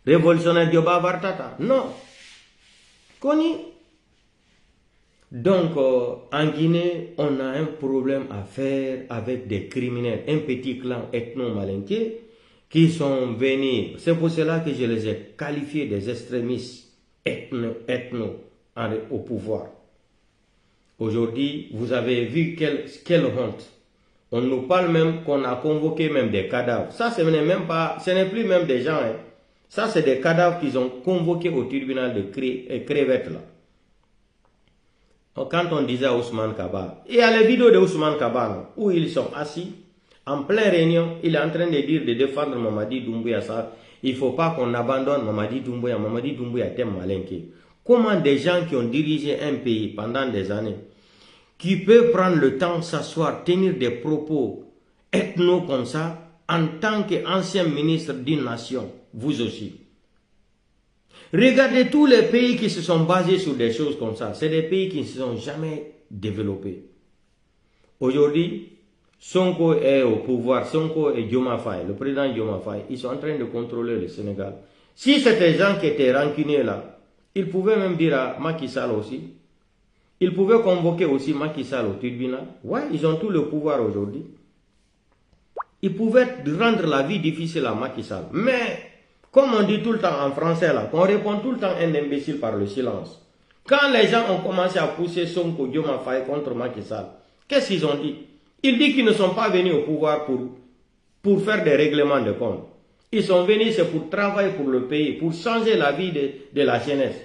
Speaker 1: Révolutionnaire de Bavartata. Non. Koni. Donc, en Guinée, on a un problème à faire avec des criminels, un petit clan ethno-malinqué qui sont venus. C'est pour cela que je les ai qualifiés des extrémistes ethno au pouvoir. Aujourd'hui, vous avez vu quelle honte. On nous parle même qu'on a convoqué même des cadavres. Ça, ce n'est plus même des gens. Hein. Ça, c'est des cadavres qu'ils ont convoqués au tribunal de crevettes là. Quand on disait à Ousmane Kaba, il y a les vidéos de Ousmane Kaba là, où ils sont assis, en pleine réunion, il est en train de dire de défendre Mamadi Doumbouya. Ça, il ne faut pas qu'on abandonne Mamadi Doumbouya. Mamadi Doumbouya est un malinqué. Comment des gens qui ont dirigé un pays pendant des années, qui peuvent prendre le temps de s'asseoir, tenir des propos ethno comme ça, en tant qu'ancien ministre d'une nation, vous aussi. Regardez tous les pays qui se sont basés sur des choses comme ça. C'est des pays qui ne se sont jamais développés. Aujourd'hui, Sonko est au pouvoir, Sonko et Diomaye Faye, le président Diomaye Faye, ils sont en train de contrôler le Sénégal. Si c'était des gens qui étaient rancuniers là, ils pouvaient même dire à Macky Sall aussi, ils pouvaient convoquer aussi Macky Sall au tribunal. Ouais, ils ont tout le pouvoir aujourd'hui. Ils pouvaient rendre la vie difficile à Macky Sall. Mais, comme on dit tout le temps en français là, qu'on répond tout le temps un imbécile par le silence. Quand les gens ont commencé à pousser Sonko Diomaye Faye contre Macky Sall, qu'est-ce qu'ils ont dit? Ils disent qu'ils ne sont pas venus au pouvoir pour faire des règlements de compte. Ils sont venus, c'est pour travailler pour le pays, pour changer la vie de la jeunesse.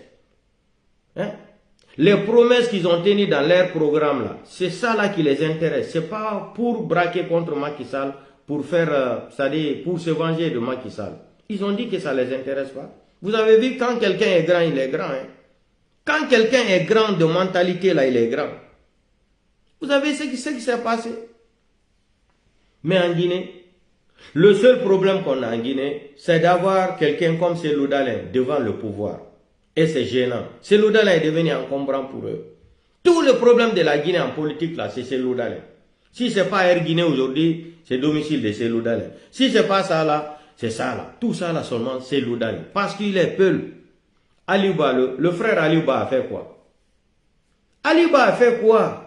Speaker 1: Hein? Les promesses qu'ils ont tenues dans leur programme là, c'est ça là qui les intéresse. C'est pas pour braquer contre Macky Sall, pour faire, c'est-à-dire pour se venger de Macky Sall. Ils ont dit que ça ne les intéresse pas. Vous avez vu, quand quelqu'un est grand, il est grand. Hein? Quand quelqu'un est grand de mentalité là, il est grand. Vous avez ce qui s'est passé. Mais en Guinée, le seul problème qu'on a en Guinée, c'est d'avoir quelqu'un comme Cellou Dalein devant le pouvoir. Et c'est gênant. Cellou Dalein est devenu encombrant pour eux. Tout le problème de la Guinée en politique, là, c'est Cellou Dalein. Si ce n'est pas Air Guinée aujourd'hui, c'est domicile de Cellou Dalein. Si ce n'est pas ça là, c'est ça là. Tout ça là seulement, c'est Cellou Dalein. Parce qu'il est peul. Aliouba, le frère Aliouba a fait quoi? Aliouba a fait quoi?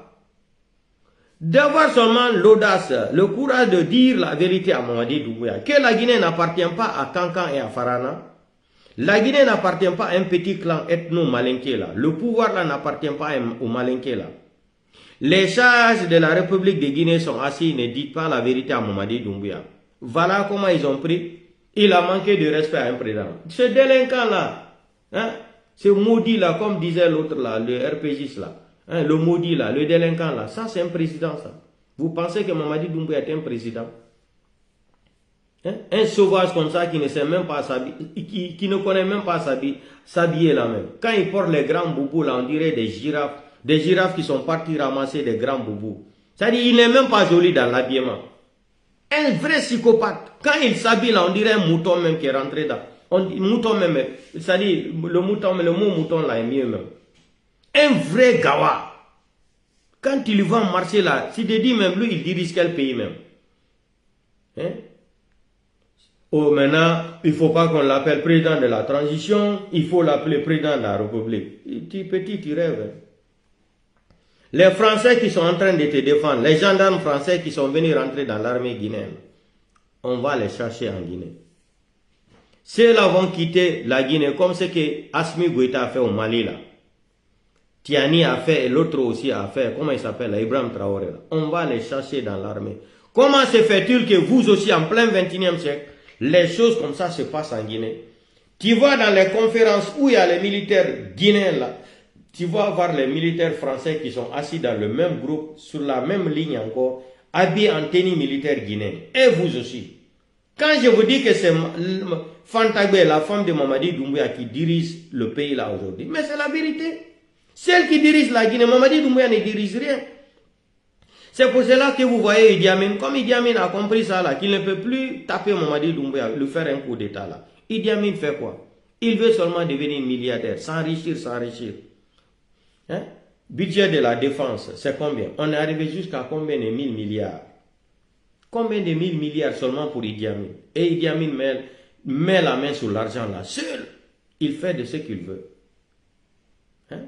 Speaker 1: D'avoir seulement l'audace, le courage de dire la vérité à Mamadi Doumbouya, que la Guinée n'appartient pas à Kankan et à Farana. La Guinée n'appartient pas à un petit clan ethno-malinké là. Le pouvoir là n'appartient pas aux malinqués là. Les sages de la République de Guinée sont assis, ne dites pas la vérité à Mamadi Doumbouya. Voilà comment ils ont pris. Il a manqué de respect à un président. Ce délinquant là, hein, ce maudit là, comme disait l'autre là, le RPGiste là. Hein, le maudit là, le délinquant là, ça c'est un président ça. Vous pensez que Mamadi Doumbouya est un président? Hein? Un sauvage comme ça qui ne sait même pas s'habiller, qui ne connaît même pas s'habiller là même. Quand il porte les grands boubous là, on dirait des girafes qui sont partis ramasser des grands boubous. C'est-à-dire il n'est même pas joli dans l'habillement. Un vrai psychopathe. Quand il s'habille là, on dirait un mouton même qui est rentré dans. Mouton même, c'est-à-dire le mot mouton là est mieux même. Un vrai gawa. Quand il va marcher là, si tu dis même lui, il dirige quel pays même? Hein? Oh, maintenant, il ne faut pas qu'on l'appelle président de la transition, il faut l'appeler président de la République. Petit, tu rêves. Les Français qui sont en train de te défendre, les gendarmes français qui sont venus rentrer dans l'armée guinéenne, on va les chercher en Guinée. Ceux-là vont quitter la Guinée comme ce que Assimi Goïta a fait au Mali là. Tiani a fait et l'autre aussi a fait, comment il s'appelle, Ibrahim Traoré. Là. On va les chercher dans l'armée. Comment se fait-il que vous aussi, en plein 21e siècle, les choses comme ça se passent en Guinée? Tu vas dans les conférences où il y a les militaires guinéens là, tu vas voir les militaires français qui sont assis dans le même groupe, sur la même ligne encore, habillés en tenue militaire guinéenne. Et vous aussi. Quand je vous dis que c'est Fantagbe, la femme de Mamadi Doumbouya qui dirige le pays là aujourd'hui, mais c'est la vérité. Celle qui dirige la Guinée, Mamadi Doumbouya ne dirige rien. C'est pour cela que vous voyez Idi Amin, comme Idi Amin a compris ça là, qu'il ne peut plus taper Mamadi Doumbouya, lui faire un coup d'état là. Idi Amin fait quoi? Il veut seulement devenir milliardaire, s'enrichir. Hein? Budget de la défense, c'est combien? On est arrivé jusqu'à combien de 1000 milliards? Combien de 1000 milliards seulement pour Idi Amin? Et Idi Amin met la main sur l'argent là, seul. Il fait de ce qu'il veut. Hein?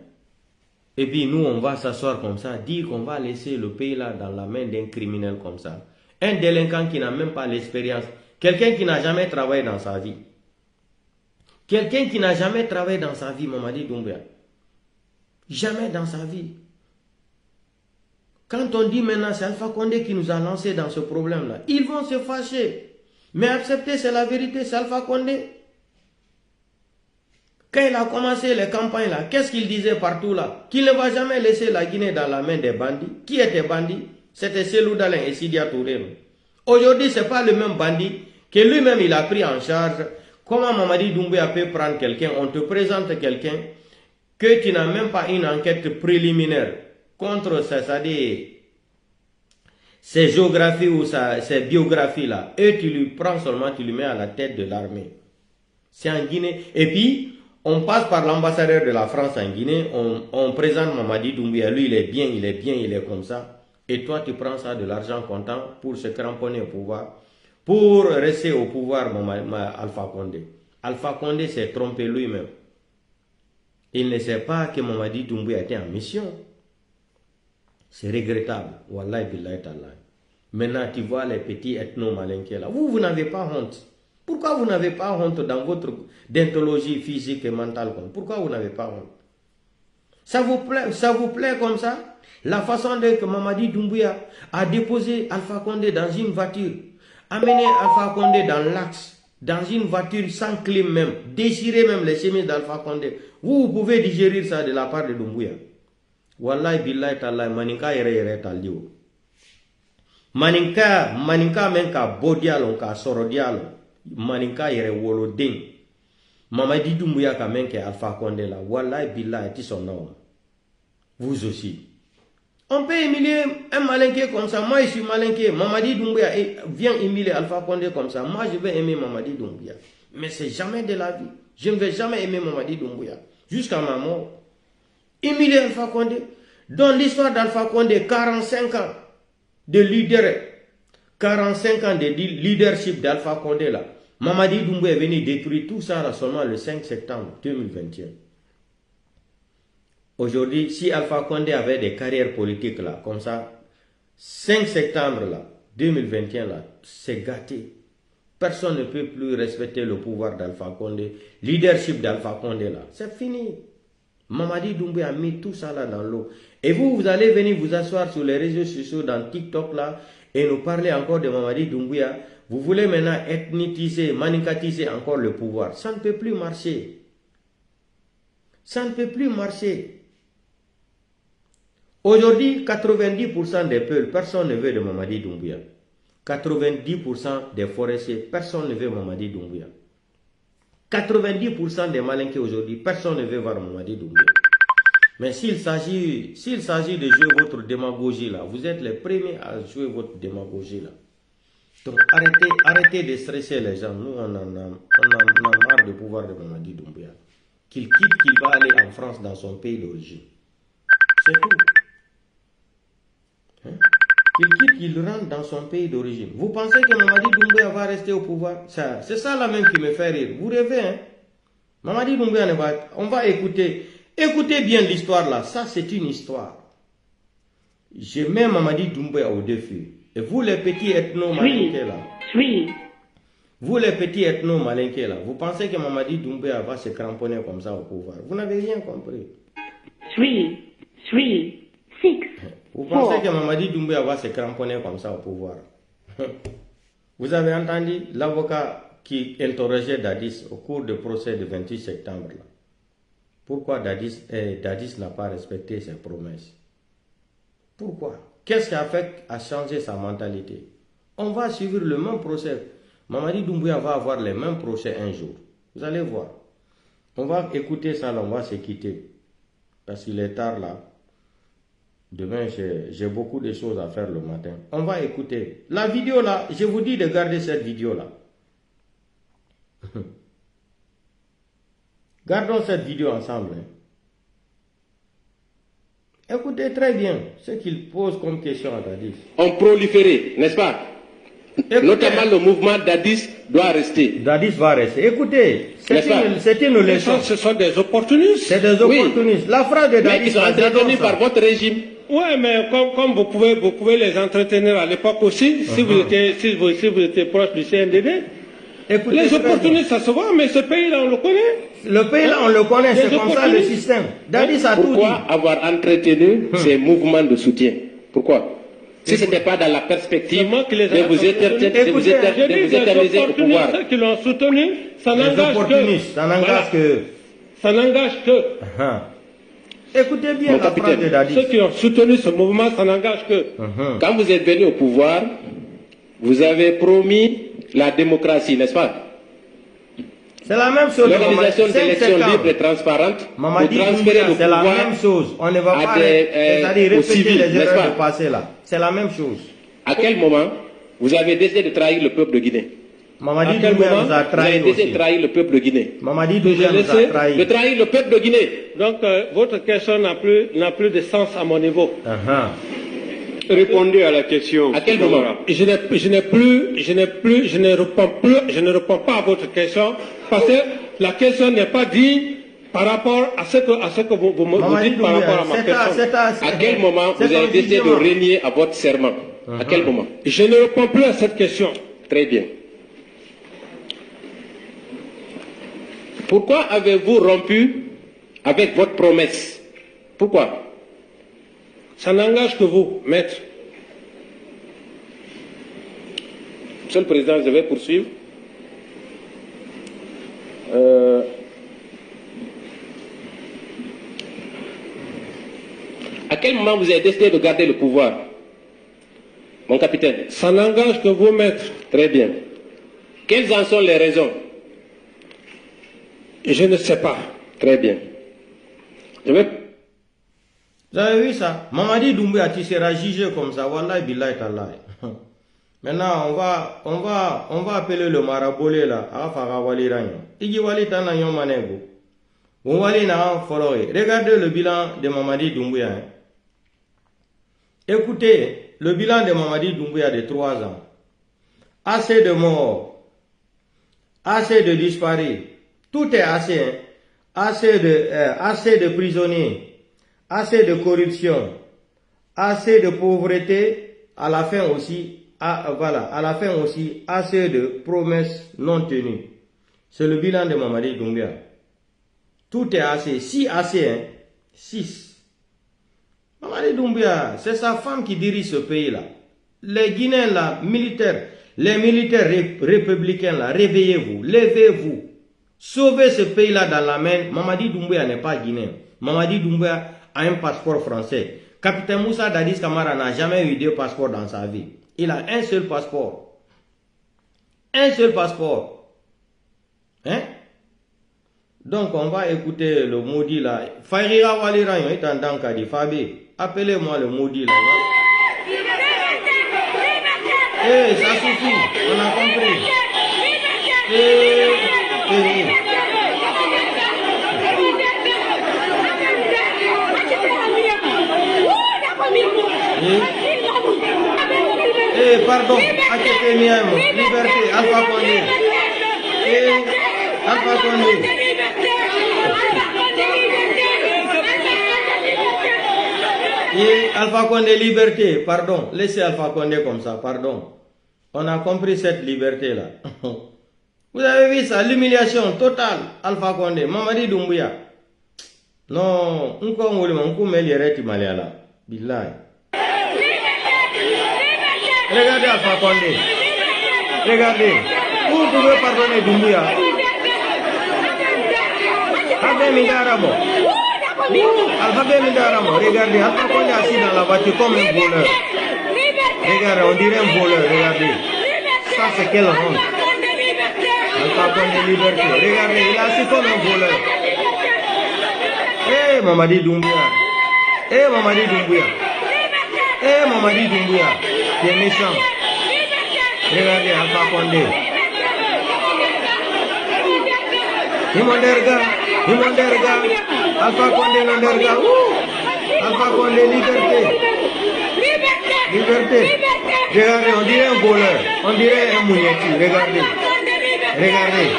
Speaker 1: Et puis nous, on va s'asseoir comme ça, dire qu'on va laisser le pays là dans la main d'un criminel comme ça. Un délinquant qui n'a même pas l'expérience, Quelqu'un qui n'a jamais travaillé dans sa vie. Quelqu'un qui n'a jamais travaillé dans sa vie, Mamadi Doumbouya. Jamais dans sa vie. Quand on dit maintenant c'est Alpha Condé qui nous a lancé dans ce problème-là, ils vont se fâcher. Mais accepter, c'est la vérité, c'est Alpha Condé. Quand il a commencé les campagnes là, qu'est-ce qu'il disait partout là? Qu'il ne va jamais laisser la Guinée dans la main des bandits. Qui étaient bandits? C'était Cellou Dalein et Sidia Touré. Aujourd'hui, ce n'est pas le même bandit que lui-même il a pris en charge. Comment Mamadi Doumbouya peut prendre quelqu'un? On te présente quelqu'un que tu n'as même pas une enquête préliminaire contre ses géographies ou ses biographies là. Et tu lui prends seulement, tu lui mets à la tête de l'armée. C'est en Guinée. Et puis, on passe par l'ambassadeur de la France en Guinée, on présente Mamadi Doumbouya, lui il est bien, il est comme ça. Et toi tu prends ça de l'argent comptant pour se cramponner au pouvoir, pour rester au pouvoir Alpha Condé. Alpha Condé s'est trompé lui-même. Il ne sait pas que Mamadi Doumbouya était en mission. C'est regrettable. Wallahi billahi ta'ala. Maintenant tu vois les petits ethno-malinqués là. Vous n'avez pas honte. Pourquoi vous n'avez pas honte dans votre déontologie physique et mentale? Pourquoi vous n'avez pas honte? Ça vous plaît comme ça? La façon dont Mamadi Doumbouya a déposé Alpha Condé dans une voiture, amené Alpha Condé dans l'axe, dans une voiture sans clim même, déchirer même les chemises d'Alpha Condé. Vous pouvez digérer ça de la part de Doumbouya. Wallahi billahi ta'ala maninka yere talio. Maninka menka bodialo ka sorodialo. Maninka yere woloding. Mamadi Doumbouya ka menke Alpha Condé là. Wallahi billahi ti son nom. Vous aussi. On peut humilier un malinqué comme ça. Moi je suis malinqué. Mamadi Doumbouya vient humilier Alpha Condé comme ça. Moi je vais aimer Mamadi Doumbouya. Mais c'est jamais de la vie. Je ne vais jamais aimer Mamadi Doumbouya. Jusqu'à ma mort. Humilier Alpha Condé. Dans l'histoire d'Alpha Condé, 45 ans de leader, 45 ans de leadership d'Alpha Condé là. Mamadi Doumbouya est venu détruire tout ça là seulement le 5 septembre 2021. Aujourd'hui, si Alpha Condé avait des carrières politiques là, comme ça, 5 septembre là, 2021 là, c'est gâté. Personne ne peut plus respecter le pouvoir d'Alpha Condé, leadership d'Alpha Condé là. C'est fini. Mamadi Doumbouya a mis tout ça là dans l'eau. Et vous allez venir vous asseoir sur les réseaux sociaux, dans TikTok là, et nous parler encore de Mamadi Doumbouya. Vous voulez maintenant ethniciser, manicatiser encore le pouvoir. Ça ne peut plus marcher. Ça ne peut plus marcher. Aujourd'hui, 90% des peuples, personne ne veut de Mamadi Doumbouya. 90% des forestiers, personne ne veut Mamadi Doumbouya. 90% des malinqués aujourd'hui, personne ne veut voir Mamadi Doumbouya. Mais s'il s'agit de jouer votre démagogie là, vous êtes les premiers à jouer votre démagogie là. Donc arrêtez de stresser les gens. Nous on en a marre du pouvoir de Mamadi Doumbouya. Qu'il quitte, qu'il va aller en France dans son pays d'origine. C'est tout. Hein? Qu'il quitte, qu'il rentre dans son pays d'origine. Vous pensez que Mamadi Doumbouya va rester au pouvoir? C'est ça là même qui me fait rire. Vous rêvez, hein? Mamadi Doumbouya ne va... On va écouter. Écoutez bien l'histoire là. Ça, c'est une histoire. Je mets Mamadi Doumbouya au défi. Et vous, les petits ethno-malinqués là. Vous, les petits ethno-malinqués là. Vous pensez que Mamadi Doumbouya va se cramponner comme ça au pouvoir? Vous n'avez rien compris.
Speaker 6: 3, 6.
Speaker 1: Vous pensez que Mamadi Doumbouya va se cramponner comme ça au pouvoir? Vous avez entendu l'avocat qui interrogeait Dadis au cours du procès du 28 septembre. Là. Pourquoi Dadis n'a pas respecté ses promesses? Pourquoi? Qu'est-ce qui a fait à changer sa mentalité? On va suivre le même procès. Mamadi Doumbouya va avoir les mêmes procès un jour. Vous allez voir. On va écouter ça là, on va se quitter. Parce qu'il est tard là. Demain, j'ai beaucoup de choses à faire le matin. On va écouter. La vidéo là, je vous dis de garder cette vidéo là. Gardons cette vidéo ensemble. Hein. Écoutez très bien ce qu'il pose comme question à Dadis.
Speaker 7: On proliféré, n'est-ce pas? Écoutez, notamment le mouvement Dadis doit rester.
Speaker 1: Dadis va rester. Écoutez, c'est une leçon.
Speaker 7: Ce sont des opportunistes.
Speaker 1: C'est des opportunistes. Oui. La phrase de Dadis.
Speaker 7: Mais ils sont entretenu par votre régime. Ouais, mais comme vous pouvez les entretenir à l'époque aussi, si vous étiez proche du CNDD. Écoutez, les opportunistes, ça se voit, mais ce pays-là, on le connaît.
Speaker 1: Le pays-là, on le connaît, c'est comme ça le système.
Speaker 7: Pourquoi avoir entretenu ces mouvements de soutien? Pourquoi? Si ce n'était pas dans la perspective de vous éterniser au pouvoir. Ceux qui l'ont soutenu, ça n'engage que.
Speaker 1: Écoutez bien la phrase de Dadis.
Speaker 7: Ceux qui ont soutenu ce mouvement, ça n'engage que. Quand vous êtes venu au pouvoir, vous avez promis la démocratie, n'est-ce pas?
Speaker 1: C'est la même chose.
Speaker 7: L'organisation d'élections libres et transparentes pour transférer le pouvoir.
Speaker 1: C'est la même chose. On ne va pas répéter les erreurs du passé là. C'est la même chose.
Speaker 7: À quel moment vous avez décidé de trahir le peuple de Guinée?
Speaker 1: Mamadi Doumbouya nous a trahi aussi.
Speaker 7: Vous avez décidé de trahir le peuple de Guinée.
Speaker 1: Mamadi Doumbouya nous a trahi.
Speaker 7: De trahir le peuple de Guinée. Donc votre question n'a plus de sens à mon niveau.
Speaker 3: Répondez à la question.
Speaker 7: À quel moment? Je ne réponds pas à votre question parce que la question n'est pas digne par rapport à ce que vous me dites par rapport à ma question. À quel moment vous avez décidé de régner à votre serment? À quel moment? Je ne réponds plus à cette question. Très bien. Pourquoi avez-vous rompu avec votre promesse? Pourquoi? Ça n'engage que vous, maître. Monsieur le Président, je vais poursuivre. À quel moment vous avez décidé de garder le pouvoir, mon capitaine? Ça n'engage que vous, maître. Très bien. Quelles en sont les raisons? Je ne sais pas. Très bien.
Speaker 1: Vous avez vu ça? Mamadi Doumbouya, tu seras jugé comme ça. Wallahi billahi tallahi. Maintenant, on va appeler le marabolé là. Regardez le bilan de Mamadi Doumbouya. Écoutez, le bilan de Mamadi Doumbouya de 3 ans. Assez de morts. Assez de disparus. Tout est assez. Assez de prisonniers. Assez de corruption, assez de pauvreté, à la fin aussi, assez de promesses non tenues. C'est le bilan de Mamadi Doumbouya. Tout est assez, 6 assez, 6. Mamadi Doumbouya, c'est sa femme qui dirige ce pays-là. Les Guinéens là, les militaires républicains là, réveillez-vous, levez-vous. Sauvez ce pays-là dans la main. Mamadi Doumbouya n'est pas guinéen. Mamadi Doumbouya a un passeport français. Capitaine Moussa Dadis Camara n'a jamais eu 2 passeports dans sa vie. Il a un seul passeport. Un seul passeport. Hein? Donc on va écouter le maudit là. Fairira Waliran est en Dankadi. Fabi, appelez-moi le maudit là. Eh, ça suffit. On a compris. Pardon, liberté, Alpha Condé. Alpha Condé. Alpha Condé, liberté, pardon. Laissez Alpha Condé comme ça, pardon. On a compris cette liberté-là. Vous avez vu ça, l'humiliation totale, Alpha Condé, Mamadi Doumbouya. Non, on Billahi. Regardez Alpha Condé. Regardez. Vous pouvez pardonner Doumbouya. Regardez, Alpha Condé assis dans la voiture comme un voleur. Regardez, on dirait un voleur, regardez. Ça c'est quelle honte. Alpha Condé liberté. Regardez, il est assis comme un voleur. Eh Mamadi Doumbouya. Eh Mamadi Doumbouya. Eh Mamadi Doumbouya. Tu es méchant. Regardez Alpha Condé. Himonderga. Alpha Condé Londerga. Alpha Condé liberté. Liberté. Regardez, on dirait un voleur. On dirait un mouniati. Regardez. Regardez.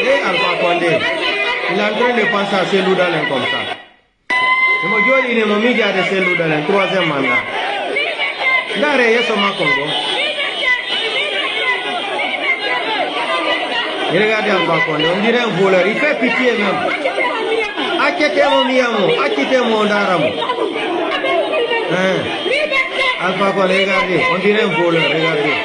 Speaker 1: Et Alpha Condé. Il est en train de penser à ces loudalins comme ça. Et moi, je dis, mon média de celle dans le 3e mandat. Gare, yes, au Congo. Et regardez Alpha Condé, on dirait un voleur, il fait pitié même. Akete mon miamo, akete mon daramo. Alpha Condé, regardez, on dirait un voleur, regardez.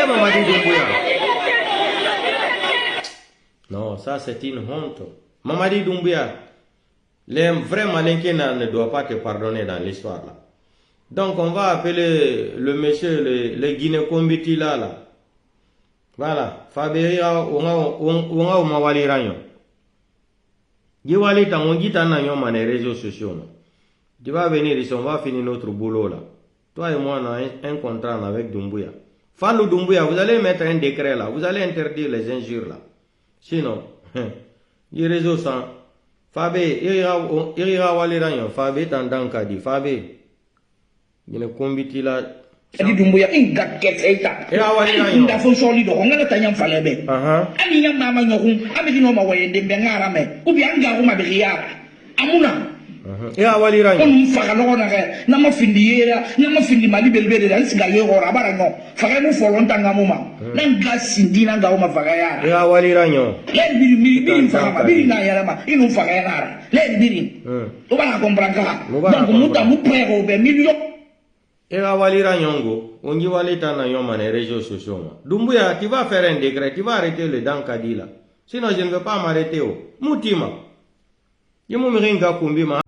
Speaker 1: Mamadi Doumbouya. Non, ça c'est une honte. Mamadi Doumbouya, les vrais malinqués ne doivent pas te pardonner dans l'histoire là. Donc on va appeler le monsieur, le Guinée-Combiti là. Voilà. Fabéria, on a mawali ranyo. Giwali ta on dit dans les réseaux sociaux. Tu vas venir ici, on va finir notre boulot là. Toi et moi, on a un contrat avec Doumbouya. Fallou Doumbouya, vous allez mettre un décret là, vous allez interdire les injures là. Sinon, les réseaux sont Fabé, ira waliranyo, Fabé tandanka di Fabé. Il ne combiti là.
Speaker 2: Adi Doumbouya, inga keseta.
Speaker 1: Ira waliranyo.
Speaker 2: Inga fonction lido, on a tanyam falebe. Ani nyam mama nyokun, abi no mawayende mbengara me. Ubi anga uma biya. Amuna.
Speaker 1: Ira waliranyo.
Speaker 2: On faka no na ke, na mafindiyera, na mafindi mali belbele dan singa yo ora bara no. Faka mu folonta ngamuma. Nanga sindina ngawuma faka ya.
Speaker 1: Ira waliranyo.
Speaker 2: Len biri faka biri na yara ma, inu faka ya. Len biri. To bana comprendre. Donc muta mu prego be million.
Speaker 1: Ira waliranyo, on y walita na yo les réseaux sociaux. Doumbouya, tu vas faire un décret, tu vas arrêter le dankadi là. Sinon je ne veux pas m'arrêter. Moutima. Je me ringa kumbi ma.